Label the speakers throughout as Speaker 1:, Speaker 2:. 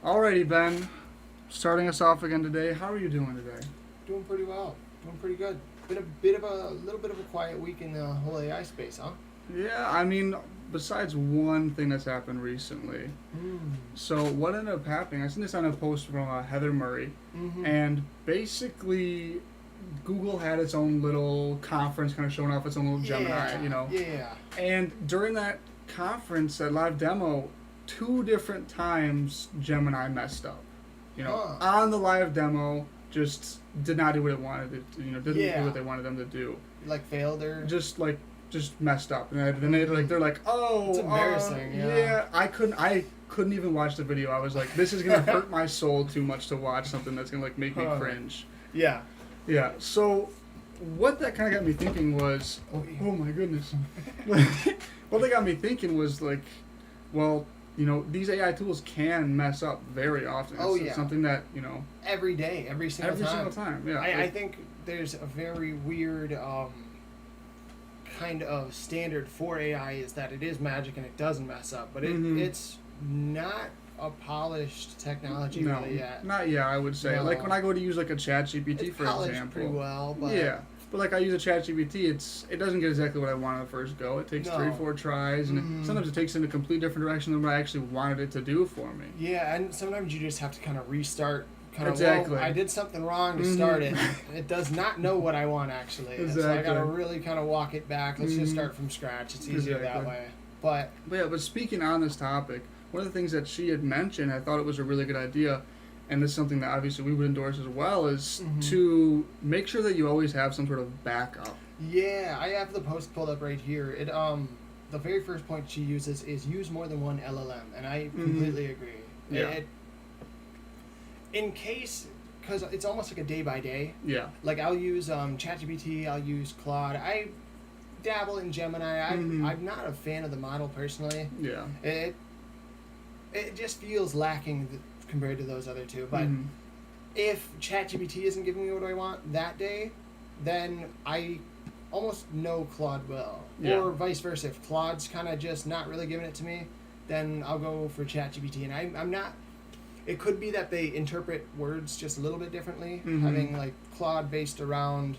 Speaker 1: Alrighty, Ben. Starting us off again today. How are you doing today?
Speaker 2: Doing pretty well. Doing pretty good. Been a little bit of a quiet week in the whole AI space, huh?
Speaker 1: Yeah, I mean, besides one thing that's happened recently. So what ended up happening? I seen this on a post from Heather Murray,
Speaker 2: Mm-hmm.
Speaker 1: and basically, Google had its own little conference, kind of showing off its own little Gemini,
Speaker 2: Yeah.
Speaker 1: And during that conference, that live demo, two different times Gemini messed up.
Speaker 2: Huh.
Speaker 1: On the live demo, just did not do what it wanted it to, didn't
Speaker 2: Yeah.
Speaker 1: do what they wanted them to do.
Speaker 2: Like failed or
Speaker 1: Just messed up, and then they're like, oh,
Speaker 2: it's embarrassing.
Speaker 1: yeah. I couldn't even watch the video. I was like, this is gonna hurt my soul too much to watch something that's gonna like make me cringe.
Speaker 2: Yeah.
Speaker 1: Yeah. So, what that kind of got me thinking was, oh my goodness. What that got me thinking was like, well, these AI tools can mess up very often. It's something that,
Speaker 2: Every day, every single
Speaker 1: time. Yeah.
Speaker 2: I think there's a very weird kind of standard for AI is that it is magic and it doesn't mess up, but it's not a polished technology really yet.
Speaker 1: Not yet, I would say.
Speaker 2: No.
Speaker 1: Like when I go to use like a ChatGPT,
Speaker 2: It's
Speaker 1: for
Speaker 2: polished
Speaker 1: example.
Speaker 2: pretty well, but
Speaker 1: Yeah. But like I use a ChatGPT, it doesn't get exactly what I want at the first go. It takes 3-4 tries, and sometimes it takes in a complete different direction than what I actually wanted it to do for me.
Speaker 2: Yeah, and sometimes you just have to kind of restart.
Speaker 1: Exactly.
Speaker 2: I did something wrong to start it. It does not know what I want actually.
Speaker 1: Exactly.
Speaker 2: So I gotta really kind of walk it back. Let's just start from scratch. It's easier that way. But
Speaker 1: speaking on this topic, one of the things that she had mentioned, I thought it was a really good idea, and this is something that obviously we would endorse as well, is to make sure that you always have some sort of backup.
Speaker 2: yeah, I have the post pulled up right here. It the very first point she uses is use more than one LLM, and I completely agree.
Speaker 1: Yeah.
Speaker 2: In case, because it's almost like a day by day.
Speaker 1: Yeah.
Speaker 2: Like I'll use ChatGPT, I'll use Claude. I dabble in Gemini. I'm not a fan of the model personally.
Speaker 1: Yeah.
Speaker 2: It just feels lacking compared to those other two. But if ChatGPT isn't giving me what I want that day, then I almost know Claude will.
Speaker 1: Yeah.
Speaker 2: Or vice versa. If Claude's kind of just not really giving it to me, then I'll go for ChatGPT. And I'm not... It could be that they interpret words just a little bit differently, having like Claude based around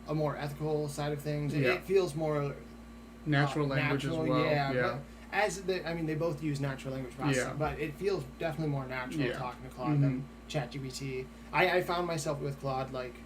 Speaker 2: a more ethical side of things.
Speaker 1: Yeah.
Speaker 2: It feels more
Speaker 1: Natural language
Speaker 2: natural,
Speaker 1: as well.
Speaker 2: Yeah. But they both use natural language processing, but it feels definitely more natural talking to Claude than ChatGPT. I found myself with Claude like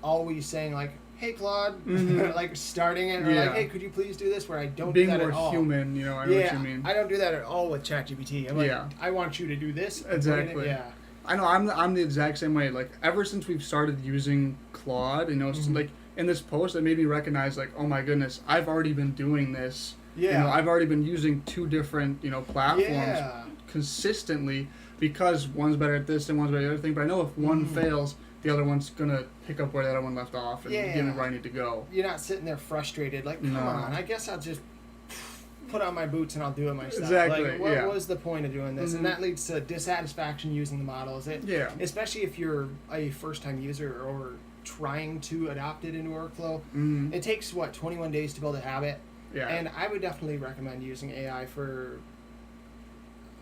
Speaker 2: always saying like, "Hey Claude," like starting it, or like, "Hey, could you please do this?" Where I don't
Speaker 1: Being
Speaker 2: do that
Speaker 1: more
Speaker 2: at all.
Speaker 1: human, I know what you mean.
Speaker 2: I don't do that at all with ChatGPT. I'm like, I want you to do this.
Speaker 1: Exactly.
Speaker 2: Yeah.
Speaker 1: I know. I'm the exact same way. Like ever since we've started using Claude, it's like in this post, it made me recognize like, oh my goodness, I've already been doing this.
Speaker 2: Yeah.
Speaker 1: I've already been using two different platforms consistently because one's better at this and one's better at the other thing. But I know if one fails, the other one's gonna pick up where the other one left off and get me where I need to go.
Speaker 2: You're not sitting there frustrated like, come on, I guess I'll just put on my boots and I'll do it myself.
Speaker 1: Exactly.
Speaker 2: Like, what was the point of doing this? And that leads to dissatisfaction using the models. Especially if you're a first-time user or trying to adopt it into workflow. It takes 21 days to build a habit.
Speaker 1: Yeah.
Speaker 2: And I would definitely recommend using AI for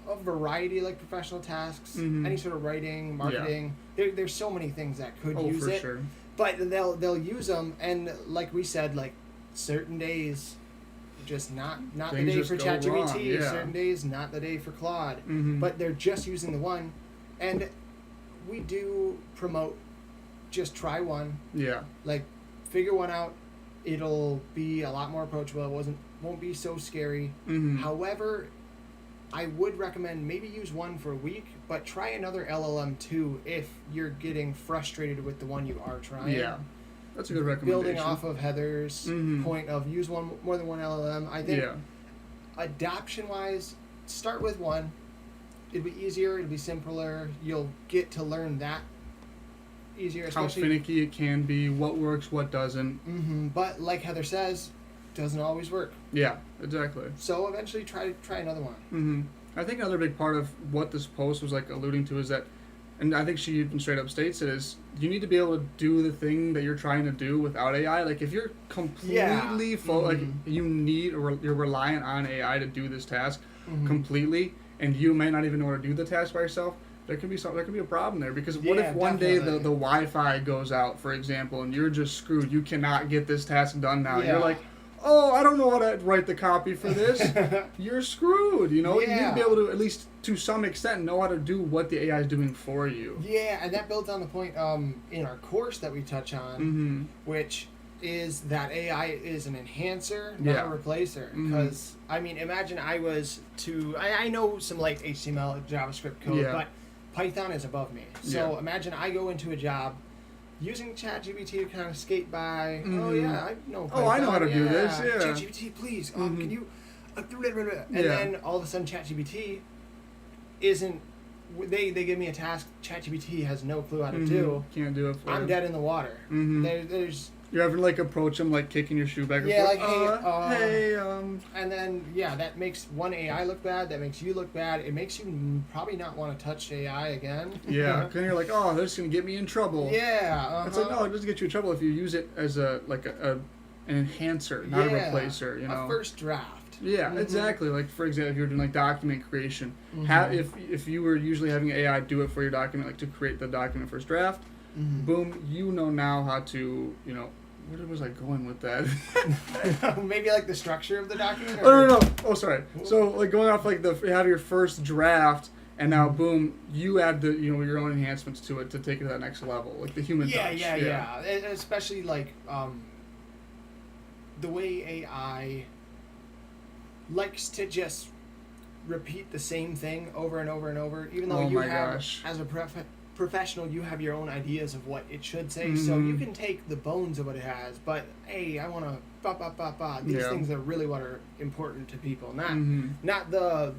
Speaker 2: a variety, like professional tasks, any sort of writing, marketing. There's so many things that could use it.
Speaker 1: Sure.
Speaker 2: But they'll use them, and like we said, like certain days, just not the day for ChatGPT. Certain days, not the day for Claude. But they're just using the one, and we do promote just try one.
Speaker 1: Yeah.
Speaker 2: Like figure one out. It'll be a lot more approachable. It won't be so scary. However, I would recommend maybe use one for a week, but try another LLM too if you're getting frustrated with the one you are trying.
Speaker 1: Yeah, that's a good recommendation.
Speaker 2: Building off of Heather's point of use more than one LLM, I think adoption-wise, start with one. It'll be easier. It'll be simpler. You'll get to learn that easier. Especially
Speaker 1: how finicky it can be, what works, what doesn't.
Speaker 2: But like Heather says, doesn't always work.
Speaker 1: Yeah, exactly.
Speaker 2: So eventually try another one.
Speaker 1: I think another big part of what this post was like alluding to is that, and I think she even straight up states it, is you need to be able to do the thing that you're trying to do without AI. Like if you're completely full, like you need or you're reliant on AI to do this task completely, and you may not even know how to do the task by yourself, there could be a problem there, because what if one day the Wi-Fi goes out, for example, and you're just screwed, you cannot get this task done now. You're like, oh, I don't know how to write the copy for this. You're screwed, you know? You need to be able to, at least to some extent, know how to do what the AI is doing for you.
Speaker 2: Yeah, and that builds on the point in our course that we touch on, which is that AI is an enhancer, not a replacer. Because, I mean, imagine I know some like HTML, JavaScript code, but Python is above me. So imagine I go into a job using ChatGPT to kind of skate by. Oh yeah, I know Python.
Speaker 1: Oh, I know how to do this. Yeah.
Speaker 2: ChatGPT, please. Can you? And then all of a sudden, ChatGPT isn't. They give me a task. ChatGPT has no clue how to do.
Speaker 1: Can't do it.
Speaker 2: I'm dead in the water. There's.
Speaker 1: You ever like approach them like kicking your shoe back and forth?
Speaker 2: Like
Speaker 1: hey.
Speaker 2: And then that makes one AI look bad. That makes you look bad. It makes you probably not want to touch AI again.
Speaker 1: Yeah, because you're like, oh, this is gonna get me in trouble.
Speaker 2: Yeah.
Speaker 1: It's like, no, it doesn't get you in trouble if you use it as an enhancer, not a replacer. You know,
Speaker 2: a first draft.
Speaker 1: Yeah, exactly. Like, for example, if you're doing like document creation, if you were usually having AI do it for your document, like to create the document first draft, boom, you know now how to, you know. Where was I going with that?
Speaker 2: Maybe like the structure of the document?
Speaker 1: Or? No. Oh, sorry. So like going off like you have your first draft, and now boom, you add your own enhancements to it to take it to that next level, like the human touch.
Speaker 2: Yeah. Especially like the way AI likes to just repeat the same thing over and over and over, even though as a professional, you have your own ideas of what it should say, so you can take the bones of what it has, but hey, I want to these things are really what are important to people, not the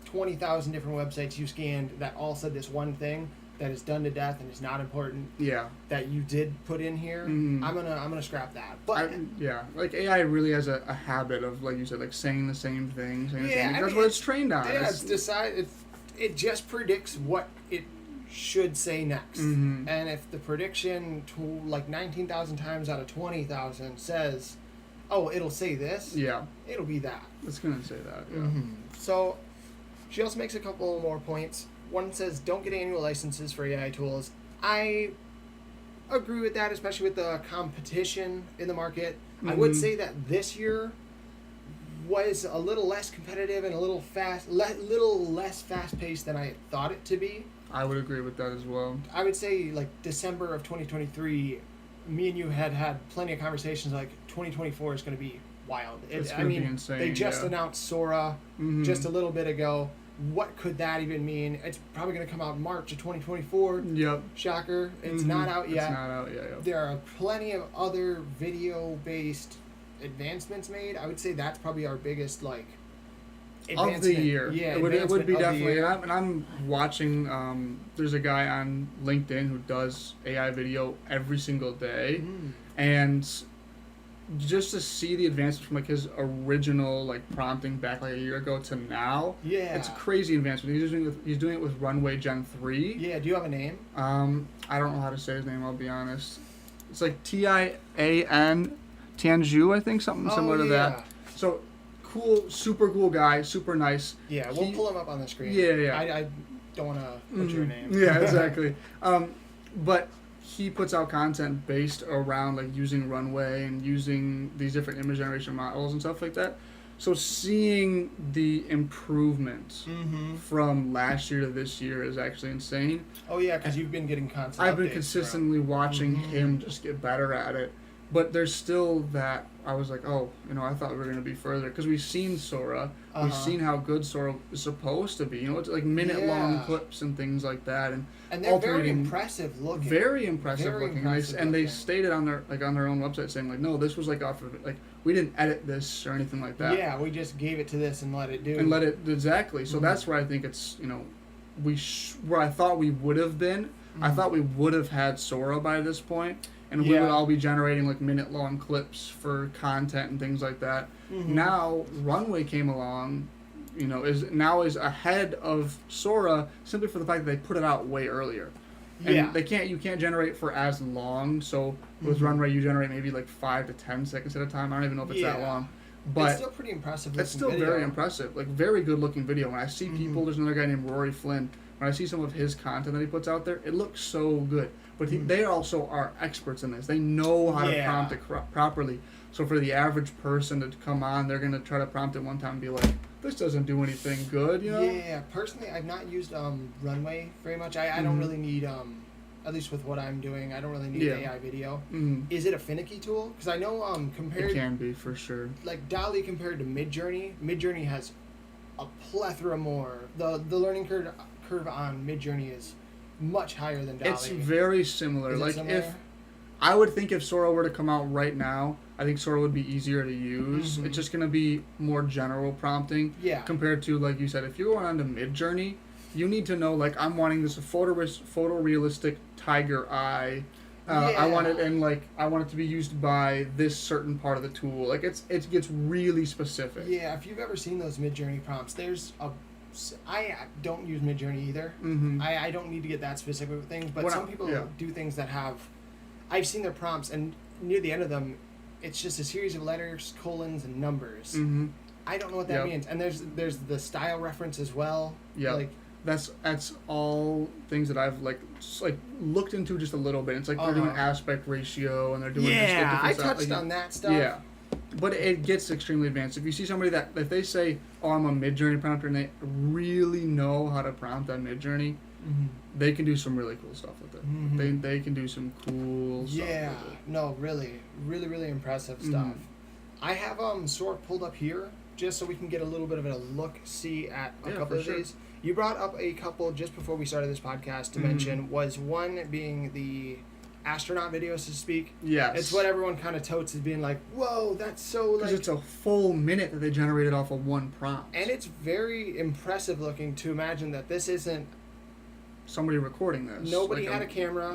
Speaker 2: 20,000 different websites you scanned that all said this one thing that is done to death and is not important. That you did put in here. I'm gonna scrap that. But
Speaker 1: like AI really has a habit of, like you said, like saying the same thing. That's what it's trained on.
Speaker 2: Yeah, it just predicts what it should say next, and if the prediction to like 19,000 times out of 20,000 says, oh, it'll say this, it'll be that.
Speaker 1: It's gonna say that.
Speaker 2: So she also makes a couple more points. One says don't get annual licenses for AI tools. I agree with that, especially with the competition in the market. I would say that this year was a little less competitive and a little less fast-paced than I thought it to be.
Speaker 1: I would agree with that as well.
Speaker 2: I would say like December of 2023, me and you had plenty of conversations like 2024 is going to be wild.
Speaker 1: It's going to be insane.
Speaker 2: They just announced Sora just a little bit ago. What could that even mean? It's probably going to come out in March of 2024.
Speaker 1: Yep.
Speaker 2: Shocker. It's not out yet.
Speaker 1: It's not out yet. Yep.
Speaker 2: There are plenty of other video-based advancements made. I would say that's probably our biggest
Speaker 1: of the year.
Speaker 2: Yeah,
Speaker 1: it would be definitely. And I'm watching. There's a guy on LinkedIn who does AI video every single day, and just to see the advancements from like his original like prompting back like a year ago to now, it's a crazy advancement. He's doing it with Runway Gen 3.
Speaker 2: Yeah. Do you have a name?
Speaker 1: I don't know how to say his name. I'll be honest. It's like Tian Tianzhu, I think, something similar to that. So. Cool, super cool guy, super nice.
Speaker 2: Yeah, we'll pull him up on the screen.
Speaker 1: Yeah.
Speaker 2: I don't want to butcher your name.
Speaker 1: Yeah, exactly. But he puts out content based around like using Runway and using these different image generation models and stuff like that. So seeing the improvements from last year to this year is actually insane.
Speaker 2: Oh yeah, because you've been getting content.
Speaker 1: I've been consistently watching him just get better at it. But there's still that, I was like, oh, I thought we were going to be further. Because we've seen Sora. We've seen how good Sora is supposed to be. It's like minute-long clips and things like that.
Speaker 2: And they're very impressive looking.
Speaker 1: Very impressive looking. And they stated on their own website saying, like, no, this was like off of it. Like, we didn't edit this or anything like that.
Speaker 2: Yeah, we just gave it to this and let it do.
Speaker 1: And let it, exactly. So that's where I think it's, where I thought we would have been. I thought we would have had Sora by this point. And we would all be generating like minute-long clips for content and things like that. Now Runway came along, is ahead of Sora simply for the fact that they put it out way earlier. And you can't generate for as long. So with Runway you generate maybe like 5 to 10 seconds at a time. I don't even know if it's that long. But
Speaker 2: it's still pretty impressive.
Speaker 1: That's still
Speaker 2: video.
Speaker 1: very impressive. Like, very good looking video. When I see people,
Speaker 2: Mm-hmm.
Speaker 1: there's another guy named Rory Flynn. When I see some of his content that he puts out there, it looks so good. But they also are experts in this. They know how to prompt it properly. So for the average person to come on, they're going to try to prompt it one time and be like, this doesn't do anything good, you know?
Speaker 2: Yeah, personally, I've not used Runway very much. I don't really need, at least with what I'm doing, I don't really need AI video. Is it a finicky tool? Because I know compared...
Speaker 1: It can be, for sure.
Speaker 2: Like, DALL-E compared to Midjourney has a plethora more. The learning curve on Midjourney is much higher than DALL-E.
Speaker 1: It's very similar.
Speaker 2: Is it
Speaker 1: like,
Speaker 2: similar?
Speaker 1: if... I would think if Sora were to come out right now, I think Sora would be easier to use. It's just going to be more general prompting.
Speaker 2: Yeah.
Speaker 1: Compared to, like you said, if you're going on to Midjourney, you need to know, like, I'm wanting this photorealistic tiger eye. I want it I want it to be used by this certain part of the tool. Like, it gets really specific.
Speaker 2: Yeah, if you've ever seen those Midjourney prompts, I don't use Midjourney either. I don't need to get that specific with things, but some people do things that have... I've seen their prompts, and near the end of them, it's just a series of letters, colons, and numbers. I don't know what that means. And there's the style reference as well.
Speaker 1: Yeah,
Speaker 2: like,
Speaker 1: that's all things that I've looked into just a little bit. It's like they're doing aspect ratio, and they're doing
Speaker 2: I touched on that stuff.
Speaker 1: Yeah, but it gets extremely advanced. If you see somebody that if they say, "Oh, I'm a Midjourney prompter," and they really know how to prompt on Midjourney. They can do some really cool stuff with it. They can do some cool stuff with it.
Speaker 2: No, really impressive stuff. I have Sora pulled up here just so we can get a little bit of a look-see at a couple of these. You brought up a couple just before we started this podcast to mention, was one being the astronaut videos, to speak.
Speaker 1: Yes.
Speaker 2: It's what everyone kind of totes as being like, whoa, that's so like...
Speaker 1: Because it's a full minute that they generated off of one prompt.
Speaker 2: And it's very impressive looking to imagine that this isn't
Speaker 1: somebody recording this.
Speaker 2: Nobody had a camera.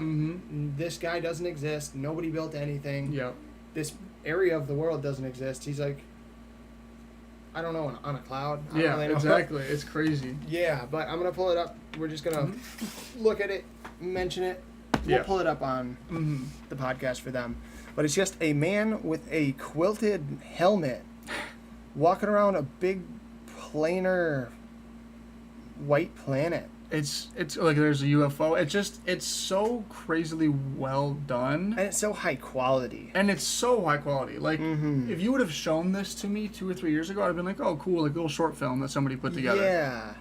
Speaker 2: This guy doesn't exist. Nobody built anything.
Speaker 1: Yep.
Speaker 2: This area of the world doesn't exist. He's like, I don't know, on a cloud. I don't really know.
Speaker 1: Exactly. It's crazy.
Speaker 2: Yeah, but I'm going to pull it up. We're just going to look at it, mention it. We'll pull it up on the podcast for them. But it's just a man with a quilted helmet walking around a big planar white planet.
Speaker 1: It's like there's a UFO. It's so crazily well done.
Speaker 2: And it's so high quality.
Speaker 1: Like, if you would have shown this to me 2 or 3 years ago, I'd have been like, oh, cool, like a little short film that somebody put together.
Speaker 2: Yeah.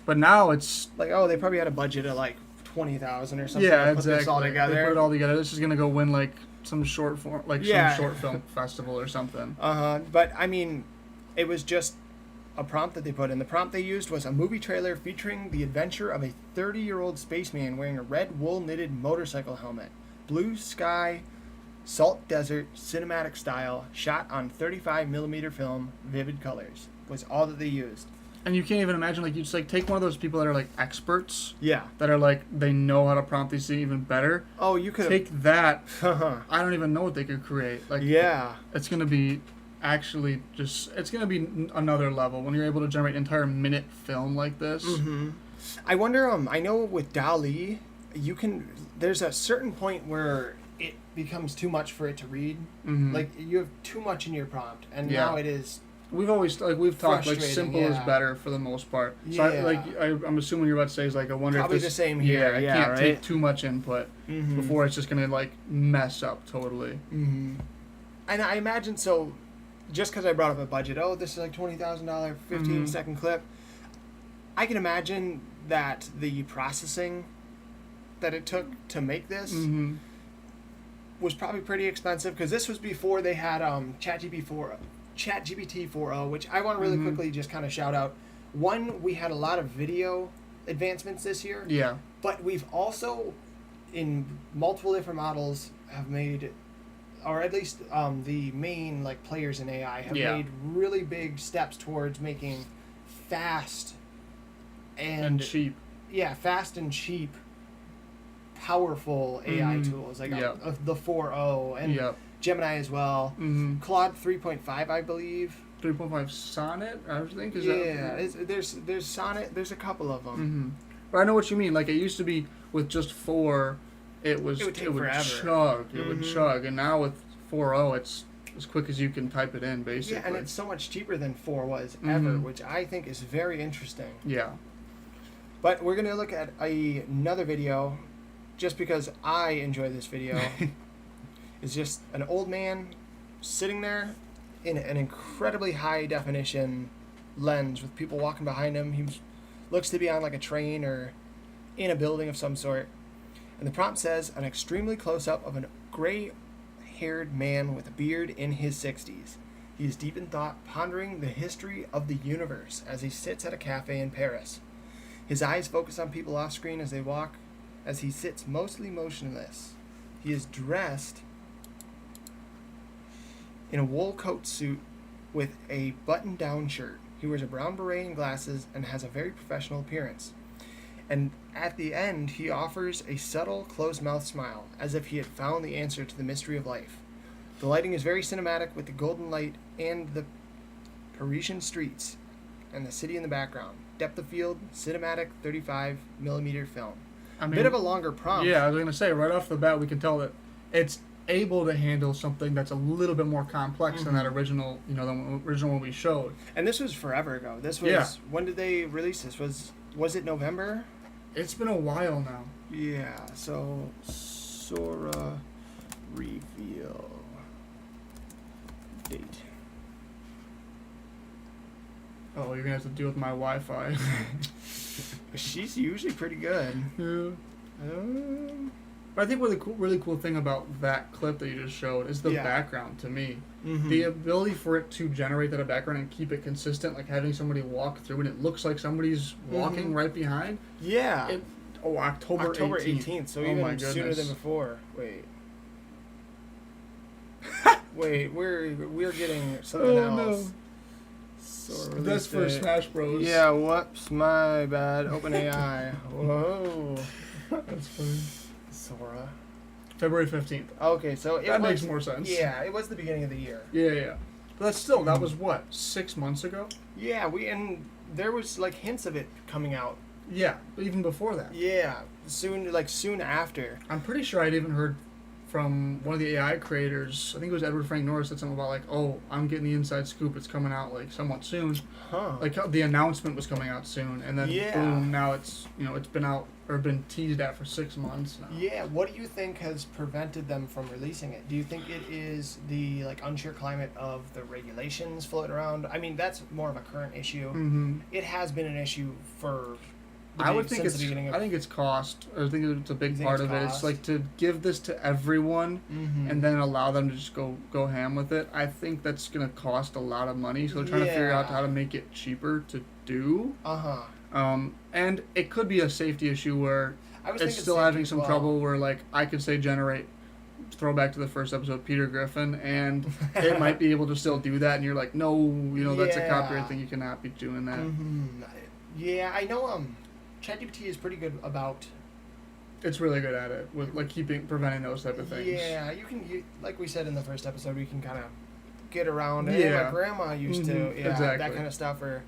Speaker 1: But now it's...
Speaker 2: like, oh, they probably had a budget of like $20,000 or something to put this all together.
Speaker 1: They put it all together. This is going to go win like some short form, like some short film festival or something.
Speaker 2: But, I mean, it was just a prompt that they put in. The prompt they used was a movie trailer featuring the adventure of a 30-year-old spaceman wearing a red wool knitted motorcycle helmet. Blue sky, salt desert, cinematic style, shot on 35mm film, vivid colors, was all that they used.
Speaker 1: And you can't even imagine, like, you just, like, take one of those people that are, like, experts.
Speaker 2: Yeah.
Speaker 1: That are, like, they know how to prompt these things even better.
Speaker 2: Oh, you could
Speaker 1: take that. I don't even know what they could create. Like, it's going to be... actually it's going to be another level when you're able to generate an entire minute film like this.
Speaker 2: I wonder, I know with DALL-E, there's a certain point where it becomes too much for it to read. Like, you have too much in your prompt, and now it is... We've
Speaker 1: talked, like, simple is better for the most part. So, I'm assuming you're about to say is, like, I wonder
Speaker 2: probably
Speaker 1: if this...
Speaker 2: the same here.
Speaker 1: I can't take too much input before it's just going to, like, mess up totally.
Speaker 2: And I imagine, so... just because I brought up a budget, this is like $20,000, 15-second clip. I can imagine that the processing that it took to make this was probably pretty expensive, because this was before they had ChatGPT 4.0, which I want to really quickly just kind of shout out. One, we had a lot of video advancements this year.
Speaker 1: Yeah.
Speaker 2: But we've also, in multiple different models, have made... or at least the main like players in AI have made really big steps towards making fast and
Speaker 1: cheap.
Speaker 2: Yeah, fast and cheap, powerful AI tools like the 4.0 and Gemini as well. Claude 3.5, I believe.
Speaker 1: 3.5 Sonnet, I think.
Speaker 2: There's Sonnet. There's a couple of them.
Speaker 1: But I know what you mean. Like, it used to be with just 4. It would chug, and now with 4.0, it's as quick as you can type it in, basically.
Speaker 2: Yeah, and it's so much cheaper than 4 was ever, which I think is very interesting.
Speaker 1: Yeah.
Speaker 2: But we're going to look at another video, just because I enjoy this video. It's just an old man sitting there in an incredibly high definition lens with people walking behind him. He looks to be on like a train or in a building of some sort. And the prompt says, an extremely close-up of a gray-haired man with a beard in his 60s. He is deep in thought, pondering the history of the universe as he sits at a cafe in Paris. His eyes focus on people off-screen as they walk, as he sits mostly motionless. He is dressed in a wool coat suit with a button-down shirt. He wears a brown beret and glasses and has a very professional appearance. And at the end, he offers a subtle, closed-mouth smile, as if he had found the answer to the mystery of life. The lighting is very cinematic, with the golden light and the Parisian streets and the city in the background. Depth of field, cinematic 35mm film. I mean, bit of a longer prompt.
Speaker 1: Yeah, I was going to say, right off the bat, we can tell that it's able to handle something that's a little bit more complex than that original, the original one we showed.
Speaker 2: And this was forever ago. This was, when did they release this? Was it November?
Speaker 1: It's been a while now.
Speaker 2: Yeah, so Sora reveal date.
Speaker 1: Oh, you're going to have to deal with my Wi-Fi.
Speaker 2: She's usually pretty good.
Speaker 1: Yeah. But I think what the really cool thing about that clip that you just showed is the background to me. The ability for it to generate that background and keep it consistent, like having somebody walk through and it looks like somebody's walking right behind.
Speaker 2: Yeah.
Speaker 1: October
Speaker 2: 18th, so even sooner than before. Wait, we're getting something else.
Speaker 1: No. That's for Smash Bros.
Speaker 2: Yeah, whoops, my bad. OpenAI. Whoa.
Speaker 1: That's funny.
Speaker 2: Sora.
Speaker 1: February 15th.
Speaker 2: Okay, so
Speaker 1: that makes more sense.
Speaker 2: Yeah, it was the beginning of the year.
Speaker 1: Yeah. But that's still, that was what, 6 months ago?
Speaker 2: Yeah, and there was like hints of it coming out.
Speaker 1: Yeah, but even before that.
Speaker 2: Yeah, soon after.
Speaker 1: I'm pretty sure I'd even heard from one of the AI creators, I think it was Edward Frank Norris, said something about like, oh, I'm getting the inside scoop, it's coming out like somewhat soon.
Speaker 2: Huh.
Speaker 1: Like the announcement was coming out soon, and then boom, now it's, it's been out, or been teased at for 6 months now.
Speaker 2: Yeah, what do you think has prevented them from releasing it? Do you think it is the unsure climate of the regulations floating around? I mean, that's more of a current issue. It has been an issue for
Speaker 1: I think it's cost. I think it's a big part of it. It's like to give this to everyone and then allow them to just go ham with it. I think that's going to cost a lot of money. So they're trying to figure out how to make it cheaper to do. And it could be a safety issue where it's still having some trouble where like I could say generate throwback to the first episode, Peter Griffin, and it might be able to still do that, and you're like, no, that's a copyright thing. You cannot be doing that.
Speaker 2: Yeah, I know. ChatGPT is pretty good about.
Speaker 1: It's really good at it with like preventing those type of things.
Speaker 2: Yeah, like we said in the first episode, we can kind of get around. Hey, my grandma used to,
Speaker 1: exactly.
Speaker 2: That kind of stuff. Or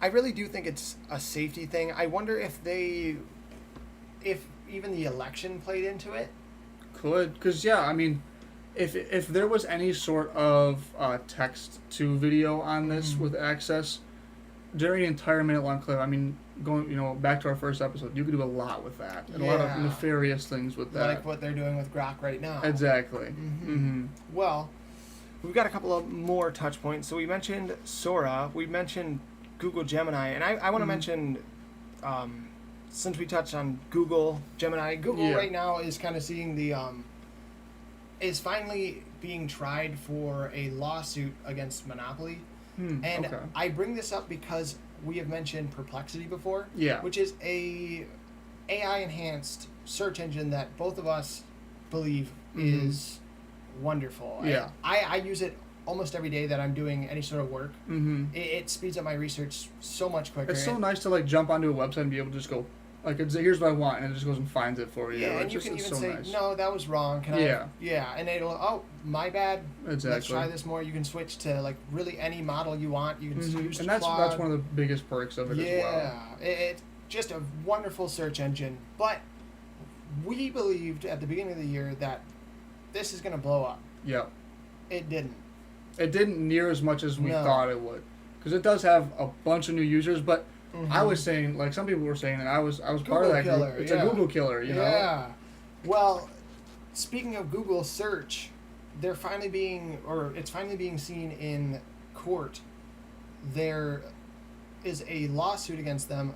Speaker 2: I really do think it's a safety thing. I wonder if even the election played into it.
Speaker 1: Could, because I mean, if there was any sort of text to video on this with access. Generating an entire minute-long clip. I mean, going back to our first episode, you could do a lot with that, and a lot of nefarious things with that.
Speaker 2: Like what they're doing with Grok right now.
Speaker 1: Exactly.
Speaker 2: Well, we've got a couple of more touch points. So we mentioned Sora, we mentioned Google Gemini, and I want to mention, since we touched on Google Gemini, Google right now is kind of seeing is finally being tried for a lawsuit against monopoly. I bring this up because we have mentioned Perplexity before, which is a AI-enhanced search engine that both of us believe is wonderful.
Speaker 1: Yeah.
Speaker 2: I use it almost every day that I'm doing any sort of work. It speeds up my research so much quicker.
Speaker 1: It's so nice to jump onto a website and be able to just go, here's what I want, and it just goes and finds it for you.
Speaker 2: Yeah, and you can even say, no, that was wrong. Can I? Yeah, and it'll, my bad.
Speaker 1: Exactly.
Speaker 2: Let's try this more. You can switch to really any model you want. You can use
Speaker 1: and that's
Speaker 2: Claude.
Speaker 1: one of the biggest perks of it as well.
Speaker 2: Yeah, it's just a wonderful search engine. But we believed at the beginning of the year that this is going to blow up.
Speaker 1: Yep.
Speaker 2: It didn't.
Speaker 1: It didn't near as much as we thought it would, because it does have a bunch of new users. But I was saying, like some people were saying, and I was part of that
Speaker 2: killer,
Speaker 1: group. It's a Google killer, you know.
Speaker 2: Yeah. Well, speaking of Google search, it's finally being seen in court. There is a lawsuit against them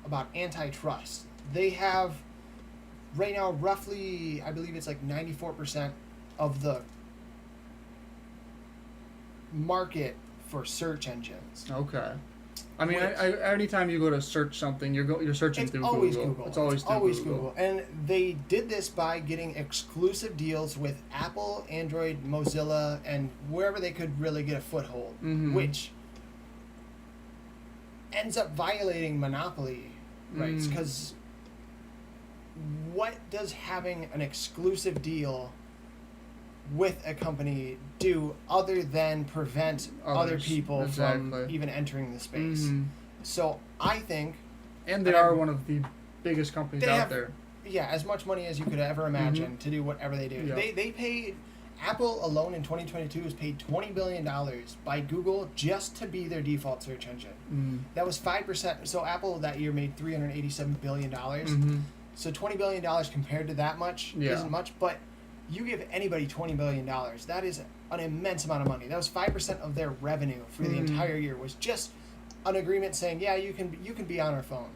Speaker 2: about antitrust. They have right now roughly, I believe it's like 94% of the market for search engines.
Speaker 1: Okay. I mean, anytime you go to search something, you're searching through Google. It's always Google.
Speaker 2: And they did this by getting exclusive deals with Apple, Android, Mozilla, and wherever they could really get a foothold, which ends up violating monopoly rights. Because what does having an exclusive deal with a company do other than prevent other people from even entering the space? So I think,
Speaker 1: and they are one of the biggest companies out there.
Speaker 2: Yeah, as much money as you could ever imagine to do whatever they do.
Speaker 1: Yeah.
Speaker 2: They paid, Apple alone in 2022 was paid $20 billion by Google just to be their default search engine. That was 5%. So Apple that year made $387 billion. So $20 billion compared to that much isn't much, but you give anybody $20 billion, that is an immense amount of money. That was 5% of their revenue for the entire year, was just an agreement saying, yeah, you can be on our phone.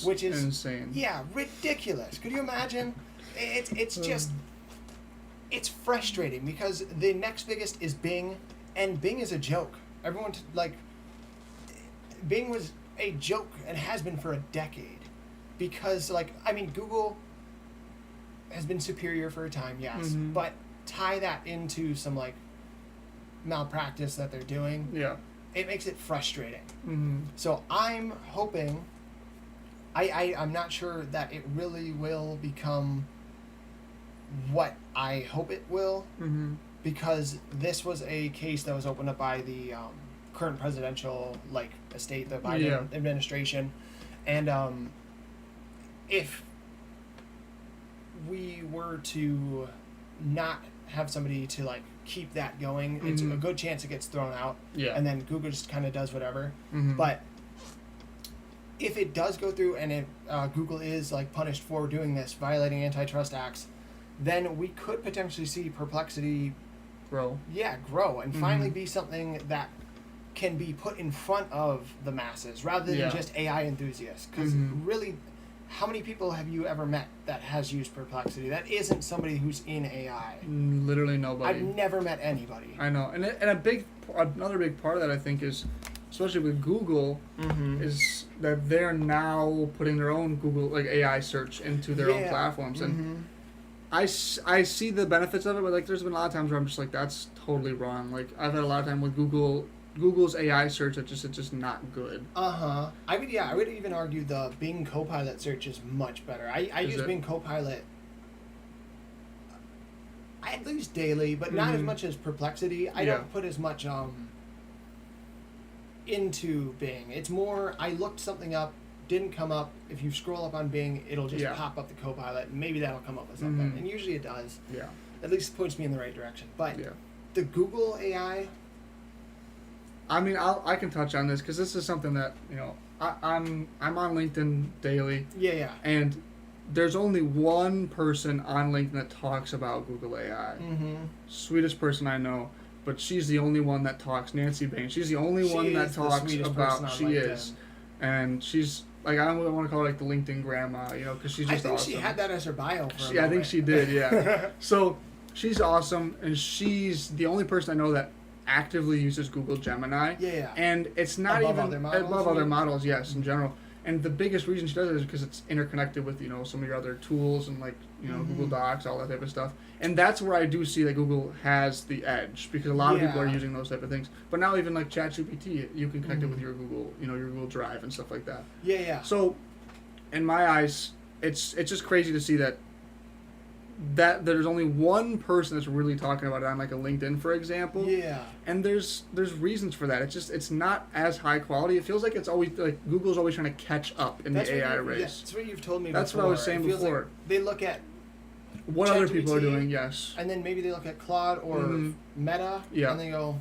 Speaker 1: Which is insane.
Speaker 2: Yeah, ridiculous. Could you imagine? It's just, it's frustrating because the next biggest is Bing, and Bing is a joke. Everyone, Bing was a joke and has been for a decade because, Google has been superior for a time, yes, but tie that into some malpractice that they're doing, it makes it frustrating. So I'm hoping, I'm not sure that it really will become what I hope it will, because this was a case that was opened up by the current presidential estate, the Biden administration, and if we were to not have somebody to keep that going, it's a good chance it gets thrown out, and then Google just kind of does whatever. But if it does go through and if Google is punished for doing this, violating antitrust acts, then we could potentially see Perplexity
Speaker 1: grow
Speaker 2: and finally be something that can be put in front of the masses rather than just AI enthusiasts. Because really, how many people have you ever met that has used Perplexity that isn't somebody who's in AI?
Speaker 1: Literally nobody.
Speaker 2: I've never met anybody.
Speaker 1: I know, and another big part of that I think is, especially with Google, is that they're now putting their own Google AI search into their own platforms, and I see the benefits of it, but there's been a lot of times where I'm just that's totally wrong. I've had a lot of time with Google's AI search it's just not good. I would even argue the Bing Copilot search is much better. I use Bing Copilot at least daily, but not as much as Perplexity. I don't put as much into Bing. It's more, I looked something up, didn't come up. If you scroll up on Bing, it'll just pop up the Copilot, and maybe that'll come up with something. And usually it does. Yeah. At least it points me in the right direction. But the Google AI, I mean, I can touch on this because this is something that I'm on LinkedIn daily. Yeah. And there's only one person on LinkedIn that talks about Google AI. Sweetest person I know, but she's the only one that talks. Nancy Bain. She's the only one that talks about. She is, and she's I don't want to call her the LinkedIn grandma, because she's just awesome. I think
Speaker 2: she had that as her bio for a moment.
Speaker 1: I think she did. Yeah. So she's awesome, and she's the only person I know that actively uses Google Gemini. Yeah. And it's not above other models, yes, in general. And the biggest reason she does it is because it's interconnected with, some of your other tools and Google Docs, all that type of stuff. And that's where I do see that Google has the edge, because a lot of people are using those type of things. But now even ChatGPT, you can connect it with your Google, your Google Drive and stuff like that. Yeah. So in my eyes, it's just crazy to see that there's only one person that's really talking about it on a LinkedIn, for example. Yeah. And there's reasons for that. It's not as high quality. It feels like it's always Google's always trying to catch up in the AI race.
Speaker 2: That's what you've told me.
Speaker 1: That's
Speaker 2: before.
Speaker 1: What I was saying before.
Speaker 2: They look at
Speaker 1: what other people are doing, yes.
Speaker 2: And then maybe they look at Claude or Meta, and they go,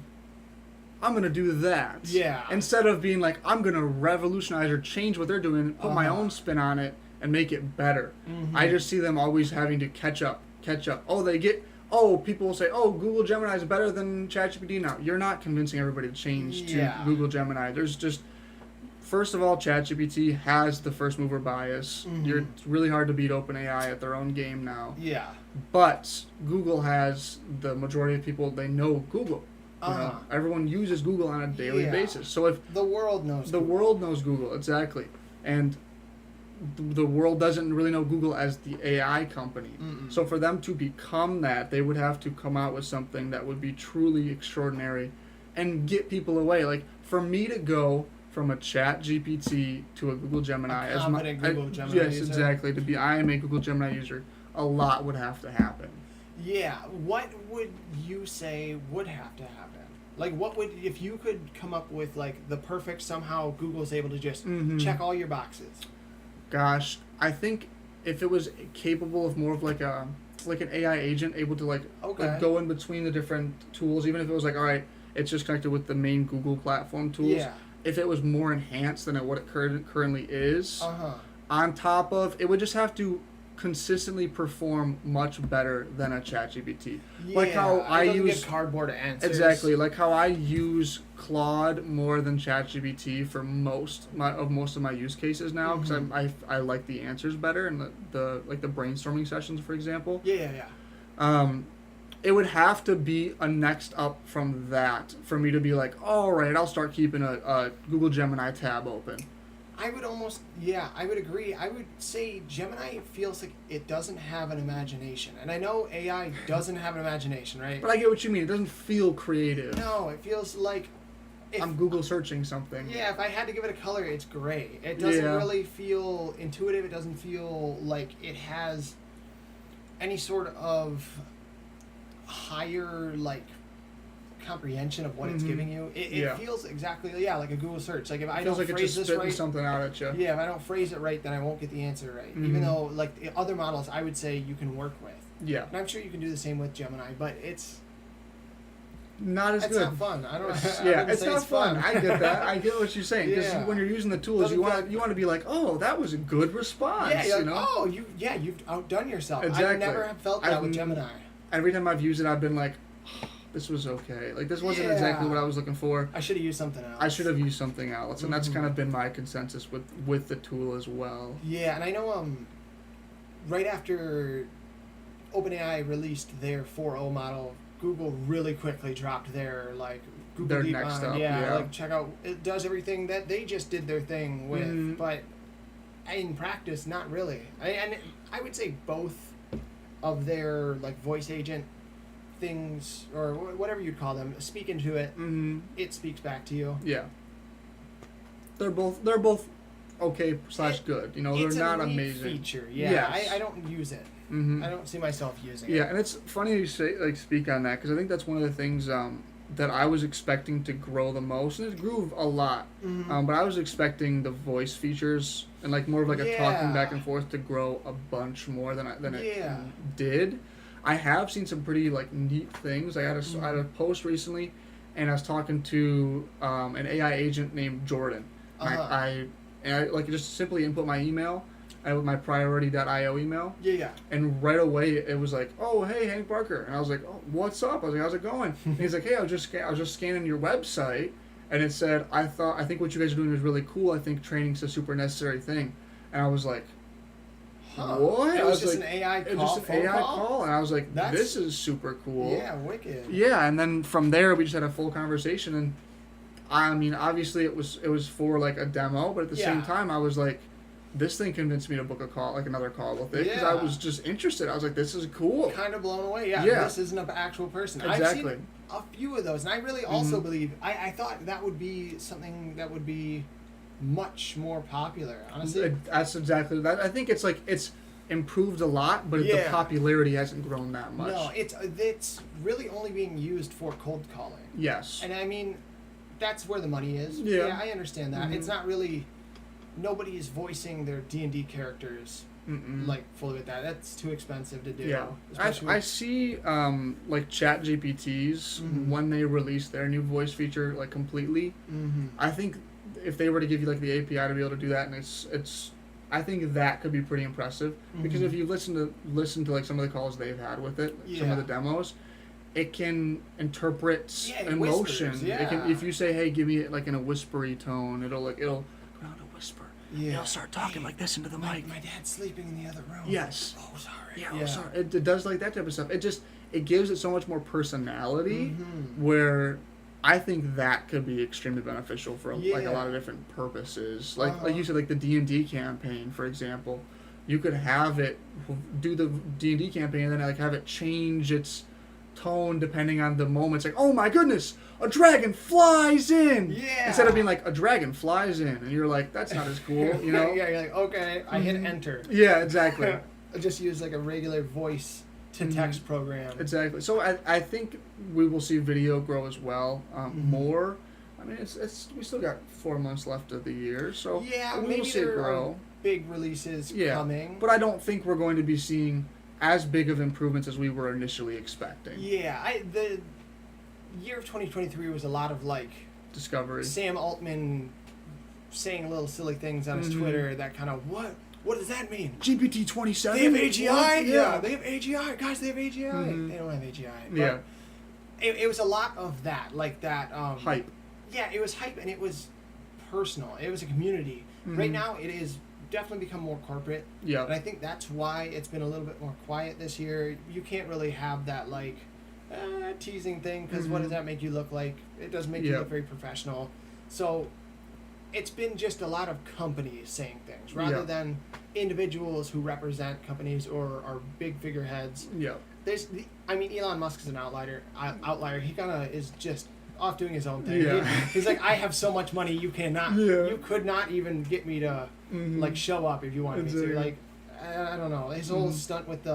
Speaker 1: I'm going to do that.
Speaker 2: Yeah.
Speaker 1: Instead of being like, I'm going to revolutionize or change what they're doing, put my own spin on it, and make it better. I just see them always having to catch up. People will say, Google Gemini is better than ChatGPT now. You're not convincing everybody to change to Google Gemini. There's just, first of all, ChatGPT has the first mover bias. It's really hard to beat OpenAI at their own game now.
Speaker 2: Yeah.
Speaker 1: But Google has the majority of people, they know Google. You know, everyone uses Google on a daily basis. So if
Speaker 2: the world knows
Speaker 1: Google, exactly. And the world doesn't really know Google as the AI company. So for them to become that, they would have to come out with something that would be truly extraordinary and get people away. Like, for me to go from a Chat GPT to a Google Gemini
Speaker 2: Gemini
Speaker 1: yes,
Speaker 2: user.
Speaker 1: exactly. I am a Google Gemini user. A lot would have to happen.
Speaker 2: Yeah. What would you say would have to happen? Like, what would, if you could come up with, like, the perfect, somehow Google's able to just check all your boxes?
Speaker 1: Gosh, I think if it was capable of more of like an AI agent, able to like go in between the different tools, even if it was like, all right, it's just connected with the main Google platform tools.
Speaker 2: Yeah.
Speaker 1: If it was more enhanced than what it currently is, on top of, it would just have to consistently perform much better than a ChatGPT. Like how I use
Speaker 2: cardboard answers.
Speaker 1: Exactly, like how I use Claude more than ChatGPT for most of my use cases now, because I like the answers better and the brainstorming sessions, for example. It would have to be a next up from that for me to be like, all right, I'll start keeping a Google Gemini tab open.
Speaker 2: I would agree. I would say Gemini feels like it doesn't have an imagination. And I know AI doesn't have an imagination, right?
Speaker 1: But I get what you mean. It doesn't feel creative.
Speaker 2: No, it feels like...
Speaker 1: I'm Google searching something.
Speaker 2: Yeah, if I had to give it a color, it's gray. It doesn't really feel intuitive. It doesn't feel like it has any sort of higher, like, comprehension of what it's giving you. It feels exactly like a Google search. Like, if I don't phrase this right,
Speaker 1: something out at you.
Speaker 2: Yeah, if I don't phrase it right, then I won't get the answer right. Even though, like, the other models, I would say you can work with.
Speaker 1: Yeah,
Speaker 2: and I'm sure you can do the same with Gemini, but it's
Speaker 1: not as good.
Speaker 2: It's not fun. I don't.
Speaker 1: It's not fun. I get that. I get what you're saying, because when you're using the tools, you want to be like, oh, that was a good response.
Speaker 2: Yeah,
Speaker 1: you know?
Speaker 2: You've outdone yourself.
Speaker 1: Exactly.
Speaker 2: I never have felt that with Gemini.
Speaker 1: Every time I've used it, I've been like, this was okay. Like, this wasn't exactly what I was looking for.
Speaker 2: I should have used something else.
Speaker 1: I should have used something else, and that's kind of been my consensus with the tool as well.
Speaker 2: Yeah, and I know right after OpenAI released their 4.0 model, Google really quickly dropped their Google DeepMind. Like, check out, it does everything that they just did their thing with, but in practice, not really. And I would say both of their voice agent things, or whatever you'd call them, speak into it. It speaks back to you.
Speaker 1: Yeah. They're both okay / good. You know, they're not amazing.
Speaker 2: Feature. Yeah. Yes. I don't use it. I don't see myself using it.
Speaker 1: Yeah, and it's funny you say speak on that, because I think that's one of the things that I was expecting to grow the most, and it grew a lot. But I was expecting the voice features and more of a talking back and forth to grow a bunch more than it did. I have seen some pretty neat things. I had a post recently, and I was talking to an AI agent named Jordan. I just simply input my email. With my priority.io email. And right away it was like, oh, hey, Hank Barker. And I was like, oh, what's up? I was like, how's it going? And he's like, hey, I was just scanning your website, and it said, I think what you guys are doing is really cool. I think training's a super necessary thing. And I was like, what?
Speaker 2: It was just an AI call.
Speaker 1: Just an AI call, and I was like, this is super cool.
Speaker 2: Yeah, wicked.
Speaker 1: Yeah, and then from there we just had a full conversation, and I mean, obviously it was for a demo, but at the same time I was like, this thing convinced me to book a call, another call with it, because I was just interested. I was like, this is cool.
Speaker 2: Kind of blown away. This isn't an actual person.
Speaker 1: Exactly.
Speaker 2: I've seen a few of those, and I really also believe, I thought that would be something that would be much more popular, honestly.
Speaker 1: That's exactly that. I think it's improved a lot, but the popularity hasn't grown that much.
Speaker 2: No, it's really only being used for cold calling.
Speaker 1: Yes.
Speaker 2: And I mean, that's where the money is.
Speaker 1: Yeah.
Speaker 2: I understand that. It's not really... Nobody is voicing their D&D characters like fully with that. That's too expensive to do.
Speaker 1: Yeah, I see like Chat GPTs when they release their new voice feature like completely. I think if they were to give you like the API to be able to do that, and it's I think that could be pretty impressive because if you listen to like some of the calls they've had with it, some of the demos, it can interpret emotion.
Speaker 2: Whispers,
Speaker 1: It can, if you say, "Hey, give me it like in a whispery tone," it'll go down to whisper. Yeah. It'll start talking like this into the mic.
Speaker 2: My dad's sleeping in the other room.
Speaker 1: Yes.
Speaker 2: Oh, sorry.
Speaker 1: Yeah. Oh, sorry. It does like that type of stuff. It gives it so much more personality, where I think that could be extremely beneficial for like a lot of different purposes. Like you said, like the D&D campaign, for example. You could have it do the D&D campaign and then like have it change its tone depending on the moment. It's like, oh my goodness, a dragon flies in.
Speaker 2: Yeah.
Speaker 1: Instead of being like, a dragon flies in, and you're like, that's not as cool, you know?
Speaker 2: Yeah, you're like, okay, I hit enter.
Speaker 1: Yeah, exactly.
Speaker 2: I just use like a regular voice to text program.
Speaker 1: Exactly. So I think we will see video grow as well more. I mean, it's we still got 4 months left of the year, so we will see it grow.
Speaker 2: Big releases coming.
Speaker 1: But I don't think we're going to be seeing as big of improvements as we were initially expecting.
Speaker 2: Yeah, the year of 2023 was a lot of like
Speaker 1: discovery.
Speaker 2: Sam Altman saying little silly things on his Twitter that kind of what does that mean?
Speaker 1: GPT-27?
Speaker 2: They have AGI? Yeah, they have AGI. Guys, they have AGI. They don't have AGI. But it was a lot of that, like that
Speaker 1: hype.
Speaker 2: Yeah, it was hype and it was personal. It was a community. Right now, it is definitely become more corporate.
Speaker 1: Yeah.
Speaker 2: And I think that's why it's been a little bit more quiet this year. You can't really have that like teasing thing because what does that make you look like? It does make you look very professional. So it's been just a lot of companies saying things rather than individuals who represent companies or are big figureheads.
Speaker 1: Yeah.
Speaker 2: Elon Musk is an outlier. He kind of is just off doing his own thing.
Speaker 1: Yeah.
Speaker 2: He's like, I have so much money, you cannot.
Speaker 1: Yeah.
Speaker 2: You could not even get me to like show up if you wanted me to. Like, I don't know. His whole stunt with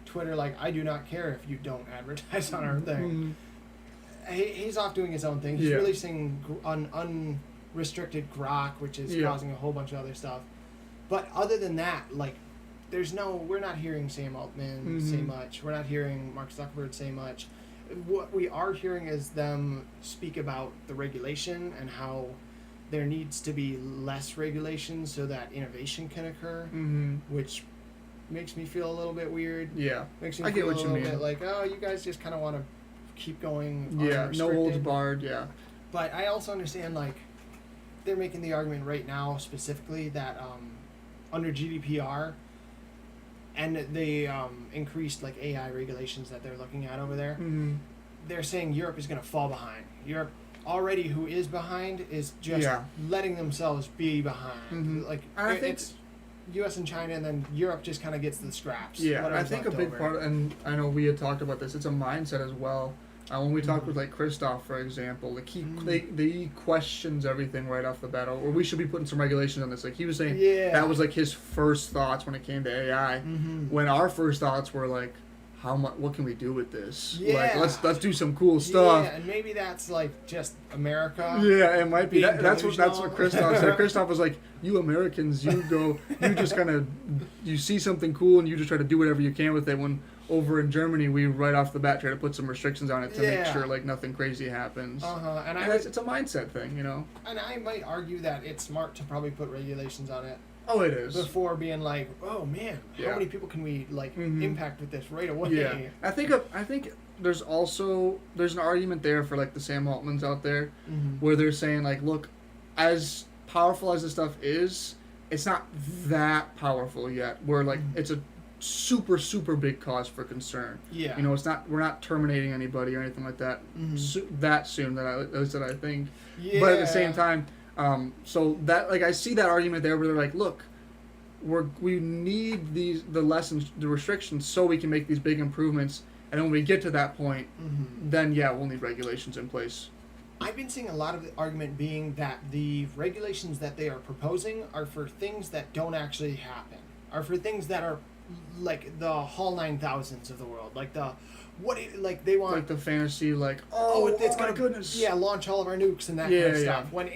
Speaker 2: Twitter, like, I do not care if you don't advertise on our thing. He's off doing his own thing. He's releasing unrestricted Grok, which is causing a whole bunch of other stuff. But other than that, like, we're not hearing Sam Altman say much. We're not hearing Mark Zuckerberg say much. What we are hearing is them speak about the regulation and how there needs to be less regulation so that innovation can occur, which makes me feel a little bit weird.
Speaker 1: Yeah,
Speaker 2: makes me feel a little bit like, oh, you guys just kind of want to keep going.
Speaker 1: Yeah, no holds barred. Yeah,
Speaker 2: but I also understand like they're making the argument right now specifically that under GDPR. And they increased like AI regulations that they're looking at over there. They're saying Europe is going to fall behind. Europe already, who is behind, is just letting themselves be behind. Like it's U.S. and China, and then Europe just kind of gets the scraps.
Speaker 1: Yeah, I think a big part, and I know we had talked about this. It's a mindset as well. When we talked with like Christoph, for example, like he questions everything right off the bat, or we should be putting some regulations on this. Like he was saying, that was like his first thoughts when it came to AI. When our first thoughts were like, how much? What can we do with this? Like let's do some cool stuff.
Speaker 2: Yeah, and maybe that's like just America.
Speaker 1: Yeah, it might be. That's what Christoph said. Christoph was like, you Americans, you just kind of you see something cool and you just try to do whatever you can with it. When over in Germany, we right off the bat try to put some restrictions on it to make sure like nothing crazy happens. And it's a mindset thing, you know. And I might argue that it's smart to probably put regulations on it. Oh, it is. Before being like, oh man, how many people can we like impact with this right away? Yeah, I think there's an argument there for like the Sam Altmans out there, where they're saying like, look, as powerful as this stuff is, it's not that powerful yet. Where like it's a super big cause for concern. Yeah, you know, we're not terminating anybody or anything like that that soon. At least I think. Yeah. But at the same time. So that like I see that argument there where they're like, look, we need the restrictions so we can make these big improvements, and when we get to that point, then we'll need regulations in place. I've been seeing a lot of the argument being that the regulations that they are proposing are for things that don't actually happen, are for things that are like the HAL 9000s of the world, like they want like the fantasy, like it's gonna goodness, launch all of our nukes and that kind of stuff. When